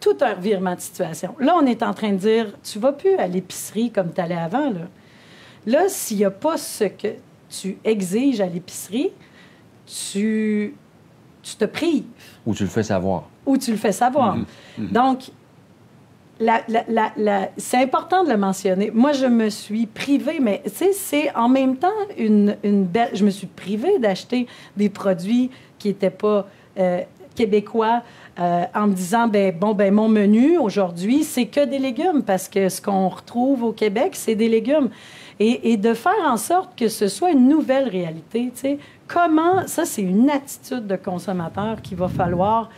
tout un revirement de situation. Là, on est en train de dire, tu vas plus à l'épicerie comme tu allais avant, là. Là, s'il n'y a pas ce que tu exiges à l'épicerie, tu te prives. Ou tu le fais savoir. Donc, c'est important de le mentionner. Moi, je me suis privée, mais tu sais, c'est en même temps une belle... Je me suis privée d'acheter des produits qui n'étaient pas québécois en me disant, mon menu aujourd'hui, c'est que des légumes, parce que ce qu'on retrouve au Québec, c'est des légumes. Et de faire en sorte que ce soit une nouvelle réalité, tu sais. Comment... Ça, c'est une attitude de consommateur qu'il va falloir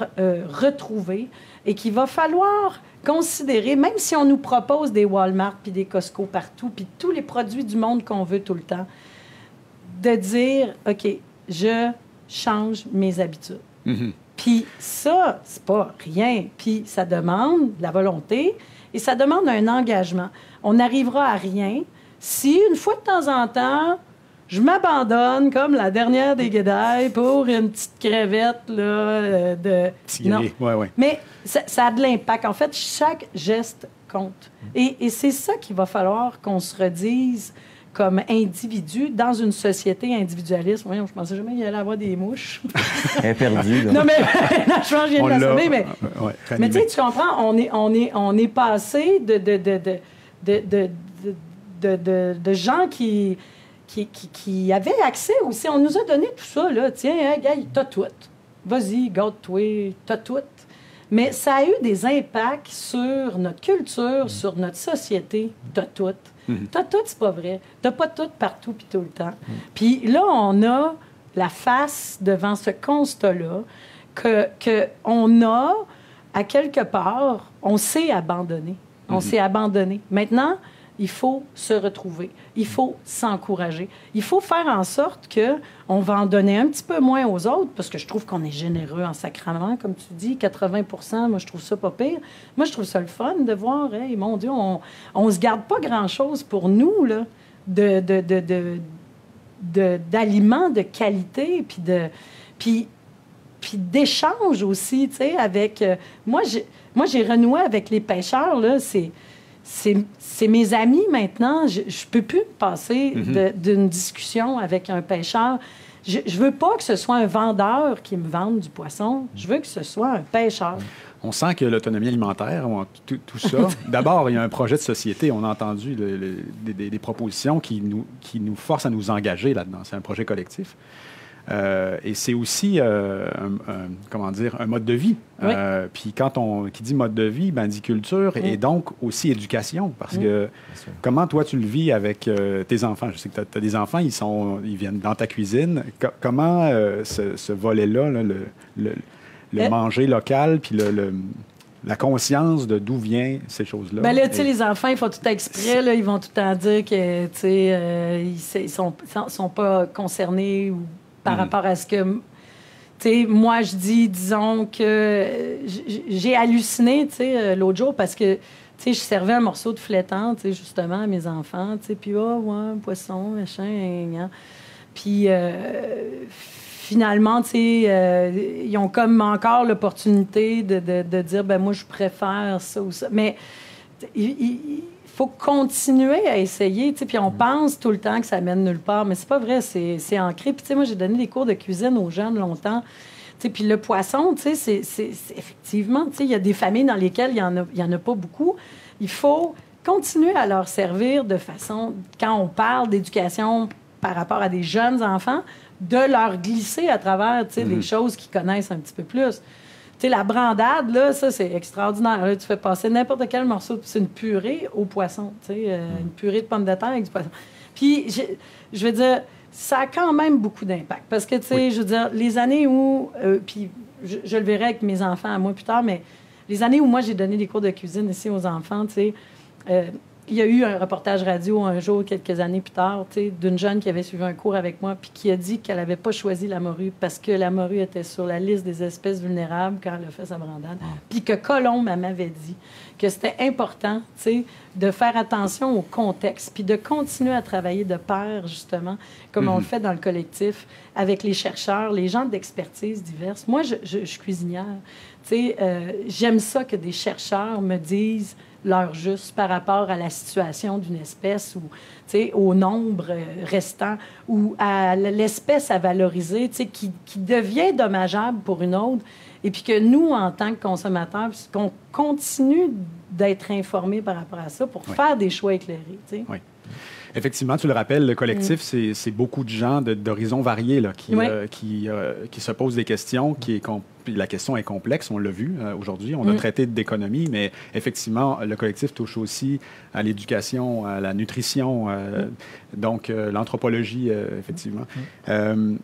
retrouver et qu'il va falloir considérer, même si on nous propose des Walmart puis des Costco partout, puis tous les produits du monde qu'on veut tout le temps, de dire, OK, je change mes habitudes. Puis ça, c'est pas rien. Puis ça demande de la volonté et ça demande un engagement. On n'arrivera à rien si, une fois de temps en temps, je m'abandonne comme la dernière des guédailles pour une petite crevette là, de... Non. Ouais. Mais ça a de l'impact. En fait, chaque geste compte. Et c'est ça qu'il va falloir qu'on se redise comme individu dans une société individualiste. Voyons, je pensais jamais qu'il allait avoir des mouches. Elle est perdue, là. Non, mais je pense que je viens de l'assommer, mais... mais tu sais, tu comprends, on est passé de gens qui avaient accès aussi. On nous a donné tout ça, là. Tiens, hein, gars, t'as tout. Vas-y, garde-toi, t'as tout. Mais ça a eu des impacts sur notre culture, sur notre société. T'as tout. T'as tout, c'est pas vrai. T'as pas tout partout puis tout le temps. Puis là, on a la face devant ce constat-là qu'on a, à quelque part, on s'est abandonné. On s'est abandonné. Maintenant, il faut se retrouver, il faut s'encourager. Il faut faire en sorte qu'on va en donner un petit peu moins aux autres, parce que je trouve qu'on est généreux en sacrament, comme tu dis, 80%, moi, je trouve ça pas pire. Moi, je trouve ça le fun de voir, hey, mon Dieu, on se garde pas grand-chose pour nous, là, d'aliments de qualité, puis d'échange aussi, tu sais, avec... moi, j'ai renoué avec les pêcheurs, là, c'est mes amis maintenant. Je ne peux plus me passer d'une discussion avec un pêcheur. Je ne veux pas que ce soit un vendeur qui me vende du poisson. Je veux que ce soit un pêcheur. On sent que l'autonomie alimentaire, tout ça, d'abord, il y a un projet de société. On a entendu des propositions qui nous forcent à nous engager là-dedans. C'est un projet collectif. Et c'est aussi, un mode de vie. Oui. Puis qui dit mode de vie, dit culture et donc aussi éducation. Parce que comment toi, tu le vis avec tes enfants? Je sais que tu as des enfants, ils viennent dans ta cuisine. Comment ce volet-là, le manger local, puis la conscience de d'où viennent ces choses-là. Bien là, tu sais, les enfants, ils font tout exprès. Là, ils vont tout le temps dire que, tu sais, ils sont pas concernés ou par rapport à ce que... Tu sais, moi, je dis, disons que j'ai halluciné, tu sais, l'autre jour parce que, tu sais, je servais un morceau de flétan, tu sais, justement, à mes enfants, tu sais, puis, poisson, machin, puis... finalement, tu sais, ils ont comme encore l'opportunité de dire, moi, je préfère ça ou ça. Mais il faut continuer à essayer, tu sais, puis on pense tout le temps que ça mène nulle part, mais c'est pas vrai, c'est ancré. Puis, tu sais, moi, j'ai donné des cours de cuisine aux jeunes longtemps, tu sais, puis le poisson, tu sais, c'est effectivement, tu sais, il y a des familles dans lesquelles il y en a pas beaucoup. Il faut continuer à leur servir de façon, quand on parle d'éducation par rapport à des jeunes enfants, de leur glisser à travers, tu sais, des choses qu'ils connaissent un petit peu plus. Tu sais, la brandade, là, ça, c'est extraordinaire. Là, tu fais passer n'importe quel morceau, c'est une purée au poisson, tu sais, une purée de pommes de terre avec du poisson. Puis, je veux dire, ça a quand même beaucoup d'impact. Parce que, tu sais, je veux dire, les années où... puis, je le verrai avec mes enfants à moi plus tard, mais les années où moi, j'ai donné des cours de cuisine ici aux enfants, tu sais... il y a eu un reportage radio un jour, quelques années plus tard, d'une jeune qui avait suivi un cours avec moi puis qui a dit qu'elle n'avait pas choisi la morue parce que la morue était sur la liste des espèces vulnérables quand elle a fait sa brandade. Puis que Colombe m'avait dit que c'était important, de faire attention au contexte puis de continuer à travailler de pair, justement, comme on le fait dans le collectif, avec les chercheurs, les gens d'expertise diverses. Moi, je suis cuisinière. J'aime ça que des chercheurs me disent leur juste par rapport à la situation d'une espèce ou au nombre restant ou à l'espèce à valoriser qui devient dommageable pour une autre et puis que nous, en tant que consommateurs, qu'on continue d'être informés par rapport à ça pour faire des choix éclairés. Oui. Effectivement, tu le rappelles, le collectif, c'est beaucoup de gens d'horizons variés là, qui se posent des questions. La question est complexe, on l'a vu aujourd'hui. On a traité d'économie, mais effectivement, le collectif touche aussi à l'éducation, à la nutrition, donc l'anthropologie, effectivement.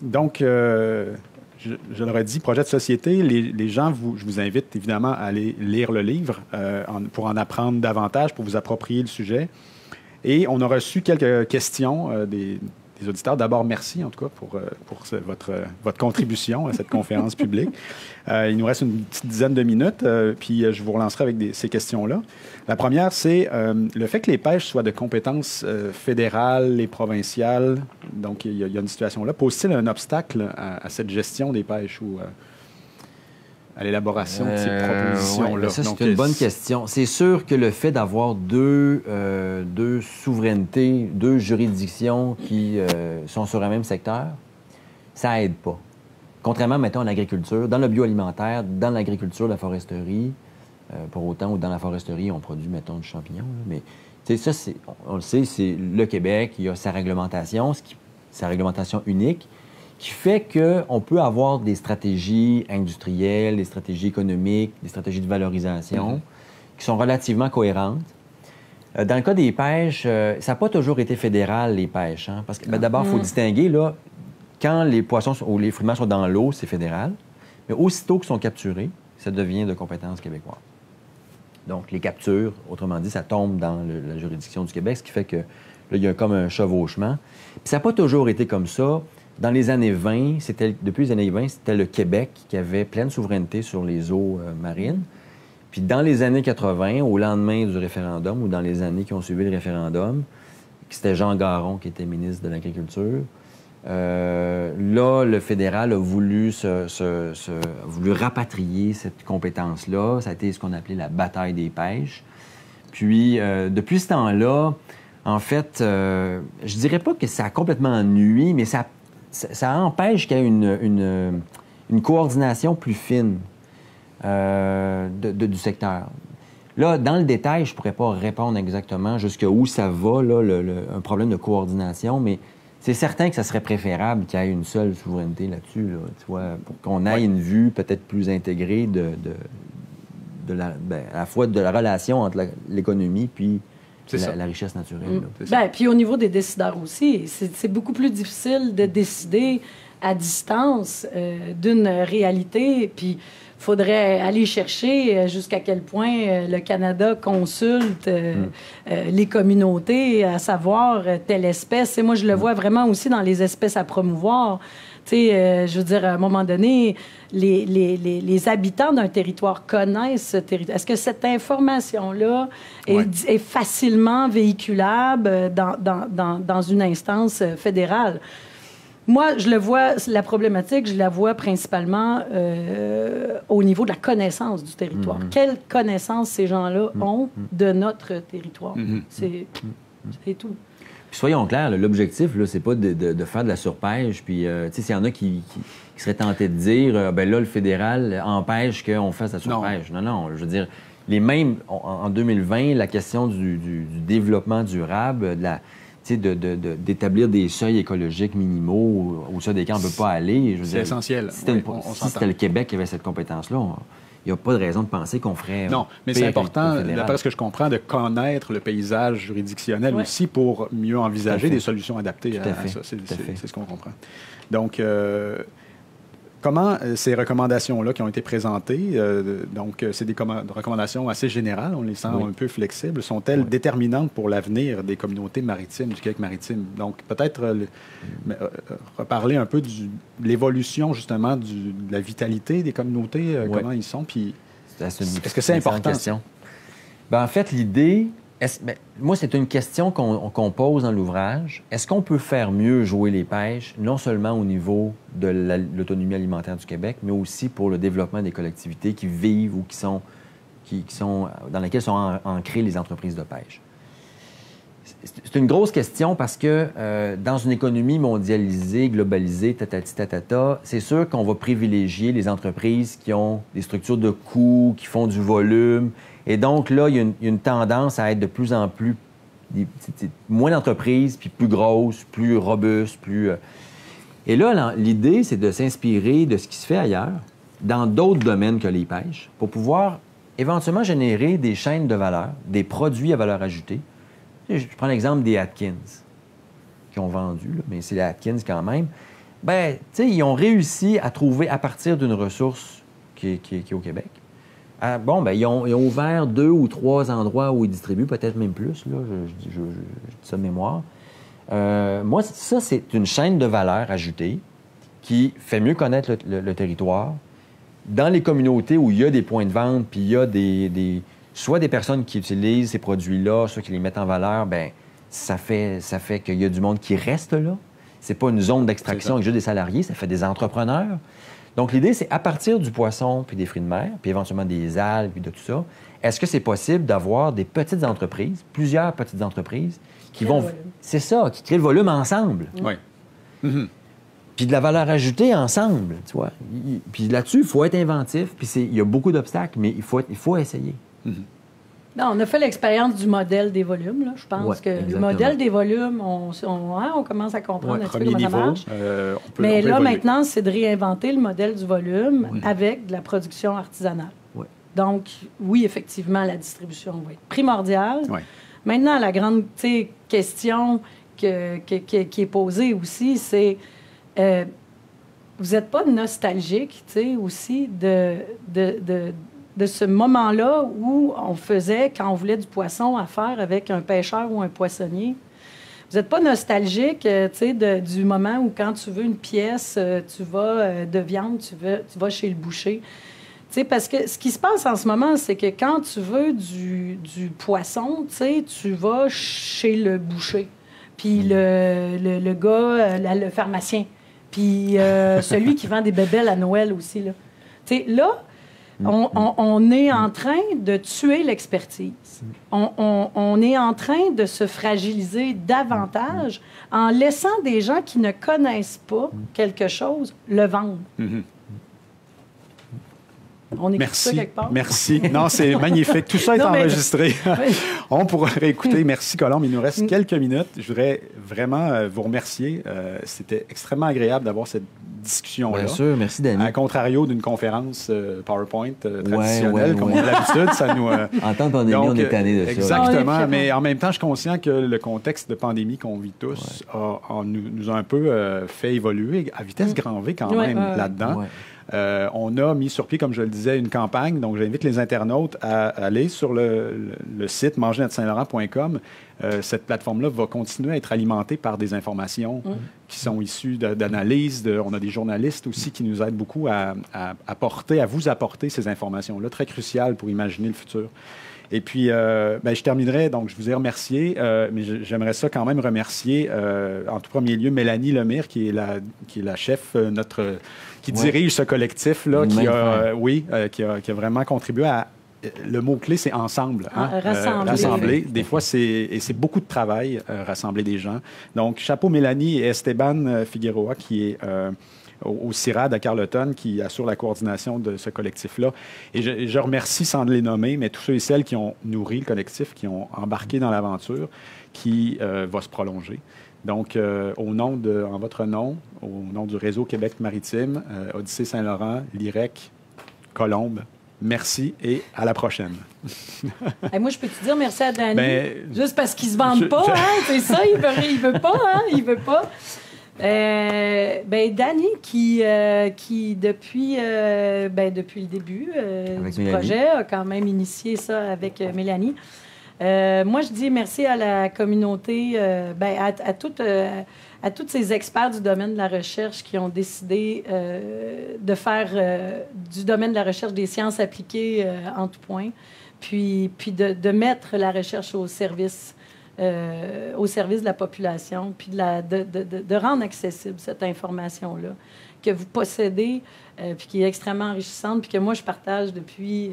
Donc, je l'aurais dit, projet de société, les gens, je vous invite évidemment à aller lire le livre pour en apprendre davantage, pour vous approprier le sujet. Et on a reçu quelques questions des auditeurs. D'abord, merci en tout cas pour votre contribution à cette conférence publique. Il nous reste une petite dizaine de minutes, puis je vous relancerai avec ces questions-là. La première, c'est le fait que les pêches soient de compétences fédérales et provinciales. Donc, il y a une situation là. Pose-t-il un obstacle à cette gestion des pêches ou à l'élaboration de ces propositions-là? Ça, c'est une bonne question. C'est sûr que le fait d'avoir deux souverainetés, deux juridictions qui sont sur un même secteur, ça aide pas. Contrairement, mettons, à l'agriculture, dans le bioalimentaire, dans l'agriculture, la foresterie, pour autant, ou dans la foresterie, on produit, mettons, du champignon. Là, mais ça, on le sait, c'est le Québec, il y a sa réglementation, sa réglementation unique, qui fait qu'on peut avoir des stratégies industrielles, des stratégies économiques, des stratégies de valorisation qui sont relativement cohérentes. Dans le cas des pêches, ça n'a pas toujours été fédéral, les pêches. Parce que d'abord, il faut distinguer, là, quand les poissons ou les fruits de mer sont dans l'eau, c'est fédéral. Mais aussitôt qu'ils sont capturés, ça devient de compétence québécoise. Donc, les captures, autrement dit, ça tombe dans la juridiction du Québec, ce qui fait que là, il y a comme un chevauchement. Puis ça n'a pas toujours été comme ça. Dans les années 20, depuis les années 20, c'était le Québec qui avait pleine souveraineté sur les eaux marines. Puis dans les années 80, au lendemain du référendum, ou dans les années qui ont suivi le référendum, c'était Jean Garon qui était ministre de l'Agriculture, là, le fédéral a voulu, voulu rapatrier cette compétence-là. Ça a été ce qu'on appelait la bataille des pêches. Puis, depuis ce temps-là, en fait, je dirais pas que ça a complètement nui, mais ça empêche qu'il y ait une coordination plus fine du secteur. Là, dans le détail, je pourrais pas répondre exactement jusqu'où ça va, là, un problème de coordination, mais c'est certain que ça serait préférable qu'il y ait une seule souveraineté là-dessus, là, tu vois, pour qu'on ait une vue peut-être plus intégrée à la fois de la relation entre l'économie puis la richesse naturelle. Puis au niveau des décideurs aussi, c'est beaucoup plus difficile de décider à distance d'une réalité, puis il faudrait aller chercher jusqu'à quel point le Canada consulte les communautés, à savoir telle espèce. Et moi, je le vois vraiment aussi dans les espèces à promouvoir. Tu sais, je veux dire, à un moment donné, les habitants d'un territoire connaissent ce territoire. Est-ce que cette information-là est facilement véhiculable dans une instance fédérale? Moi, je le vois, la problématique, je la vois principalement au niveau de la connaissance du territoire. Quelle connaissance ces gens-là ont de notre territoire? C'est tout. Puis soyons clairs, l'objectif, là, c'est pas de faire de la surpêche. Puis, tu sais, s'il y en a qui seraient tentés de dire, ben là, le fédéral empêche qu'on fasse de la surpêche. Non, je veux dire, en 2020, la question du développement durable, d'établir des seuils écologiques minimaux au sein desquels on ne peut pas aller. C'est essentiel. Si c'était le Québec qui avait cette compétence-là, il n'y a pas de raison de penser qu'on ferait... Non, mais c'est important, d'après ce que je comprends, de connaître le paysage juridictionnel aussi pour mieux envisager des solutions adaptées à ça. C'est ce qu'on comprend. Donc, comment ces recommandations-là qui ont été présentées, donc c'est des recommandations assez générales, on les sent un peu flexibles, sont-elles déterminantes pour l'avenir des communautés maritimes, du Québec maritime? Donc peut-être reparler un peu de l'évolution justement de la vitalité des communautés, comment ils sont, puis est-ce que c'est important? Question. En fait, l'idée... moi, c'est une question qu'on pose dans l'ouvrage. Est-ce qu'on peut faire mieux jouer les pêches, non seulement au niveau de l'autonomie alimentaire du Québec, mais aussi pour le développement des collectivités qui vivent ou dans lesquelles sont ancrées les entreprises de pêche? C'est une grosse question parce que dans une économie mondialisée, globalisée, c'est sûr qu'on va privilégier les entreprises qui ont des structures de coûts, qui font du volume. Et donc, là, il y a une tendance à être de plus en plus... moins d'entreprises, puis plus grosses, plus robustes, plus... Et là, l'idée, c'est de s'inspirer de ce qui se fait ailleurs, dans d'autres domaines que les pêches, pour pouvoir éventuellement générer des chaînes de valeur, des produits à valeur ajoutée. Je prends l'exemple des Atkins, qui ont vendu, là, mais c'est les Atkins quand même. Bien, tu sais, ils ont réussi à trouver, à partir d'une ressource qui est au Québec, ils ont ouvert 2 ou 3 endroits où ils distribuent, peut-être même plus, là, je dis ça de mémoire. Moi, ça, c'est une chaîne de valeur ajoutée qui fait mieux connaître le territoire. Dans les communautés où il y a des points de vente, puis il y a soit des personnes qui utilisent ces produits-là, soit qui les mettent en valeur, bien, ça fait qu'il y a du monde qui reste là. C'est pas une zone d'extraction avec juste des salariés, ça fait des entrepreneurs. Donc, l'idée, c'est à partir du poisson puis des fruits de mer, puis éventuellement des algues puis de tout ça, est-ce que c'est possible d'avoir des petites entreprises, plusieurs petites entreprises, qui vont... C'est ça, qui créent le volume ensemble. Oui. Puis de la valeur ajoutée ensemble, tu vois. Puis là-dessus, il faut être inventif, puis il y a beaucoup d'obstacles, mais il faut essayer. Non, on a fait l'expérience du modèle des volumes. Là. Je pense que exactement. Le modèle des volumes, on commence à comprendre un petit peu comment ça marche. Mais là, maintenant, c'est de réinventer le modèle du volume avec de la production artisanale. Oui. Donc, oui, effectivement, la distribution va être primordiale. Oui. Maintenant, la grande question qui est posée aussi, c'est vous n'êtes pas nostalgique aussi de ce moment-là où on faisait, quand on voulait du poisson, affaire avec un pêcheur ou un poissonnier. Vous n'êtes pas nostalgique, tu sais, du moment où quand tu veux une pièce, tu vas de viande, tu vas chez le boucher. Tu sais, parce que ce qui se passe en ce moment, c'est que quand tu veux du poisson, tu sais, tu vas chez le boucher, puis le gars, le pharmacien, puis celui qui vend des bébelles à Noël aussi, là. Tu sais, là, on est en train de tuer l'expertise. On est en train de se fragiliser davantage en laissant des gens qui ne connaissent pas quelque chose le vendre. On écoute ça quelque part? Merci. Non, c'est magnifique. Tout ça est enregistré. Oui. On pourra réécouter. Merci, Colombe. Il nous reste quelques minutes. Je voudrais vraiment vous remercier. C'était extrêmement agréable d'avoir cette discussion-là. Bien sûr. Merci, Danny. À contrario d'une conférence PowerPoint traditionnelle, comme on a l'habitude, ça nous... En temps de pandémie, on est tanné de ça. Exactement. Mais en même temps, je suis conscient que le contexte de pandémie qu'on vit tous nous a un peu fait évoluer à vitesse grand V quand même là-dedans. Ouais. On a mis sur pied, comme je le disais, une campagne. Donc, j'invite les internautes à aller sur le site mangernettsaintlaurent.com. Cette plateforme-là va continuer à être alimentée par des informations qui sont issues d'analyses. On a des journalistes aussi qui nous aident beaucoup à vous apporter ces informations-là, très cruciales pour imaginer le futur. Et puis, je terminerai, donc je vous ai remercié, mais j'aimerais ça quand même remercier, en tout premier lieu, Mélanie Lemire, qui est la chef, qui dirige ce collectif-là, qui a vraiment contribué à... Le mot-clé, c'est ensemble. Hein? Rassembler. Des fois, c'est beaucoup de travail, rassembler des gens. Donc, chapeau Mélanie et Esteban Figueroa, qui est... au CIRAD à Carleton, qui assure la coordination de ce collectif-là. Et je remercie, sans les nommer, mais tous ceux et celles qui ont nourri le collectif, qui ont embarqué dans l'aventure, qui va se prolonger. Donc, en votre nom, au nom du Réseau Québec Maritime, Odyssée Saint-Laurent, l'IREC, Colombe, merci et à la prochaine. Et moi, je peux te dire merci à Danny, juste parce qu'il ne se vante pas, hein? C'est ça, il veut pas, hein? Il veut pas. Danny, qui depuis le début du projet, a quand même initié ça avec Mélanie. Moi, je dis merci à la communauté, à tous ces experts du domaine de la recherche qui ont décidé de faire du domaine de la recherche des sciences appliquées en tout point, puis de mettre la recherche au service de la population, puis de rendre accessible cette information-là que vous possédez, puis qui est extrêmement enrichissante, puis que moi, je partage depuis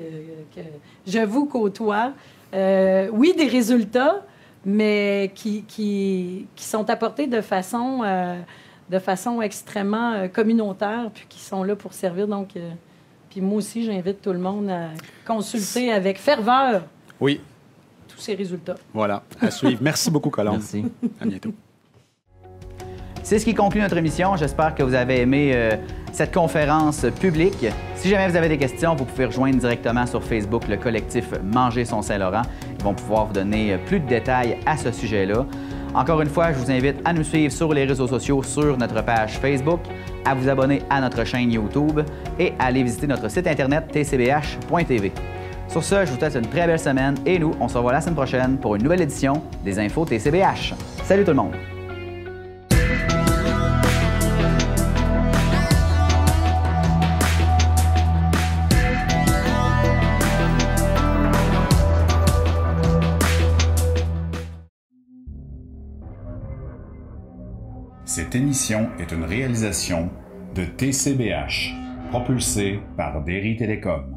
que je vous côtoie. Oui, des résultats, mais qui sont apportés de façon extrêmement communautaire, puis qui sont là pour servir. Donc, puis moi aussi, j'invite tout le monde à consulter avec ferveur. Oui. Ces résultats. Voilà, à suivre. Merci beaucoup, Colombe. Merci. À bientôt. C'est ce qui conclut notre émission. J'espère que vous avez aimé cette conférence publique. Si jamais vous avez des questions, vous pouvez rejoindre directement sur Facebook le collectif Manger son Saint-Laurent. Ils vont pouvoir vous donner plus de détails à ce sujet-là. Encore une fois, je vous invite à nous suivre sur les réseaux sociaux, sur notre page Facebook, à vous abonner à notre chaîne YouTube et à aller visiter notre site internet tcbh.tv. Sur ce, je vous souhaite une très belle semaine et nous, on se revoit la semaine prochaine pour une nouvelle édition des Infos TCBH. Salut tout le monde! Cette émission est une réalisation de TCBH, propulsée par Derry Télécom.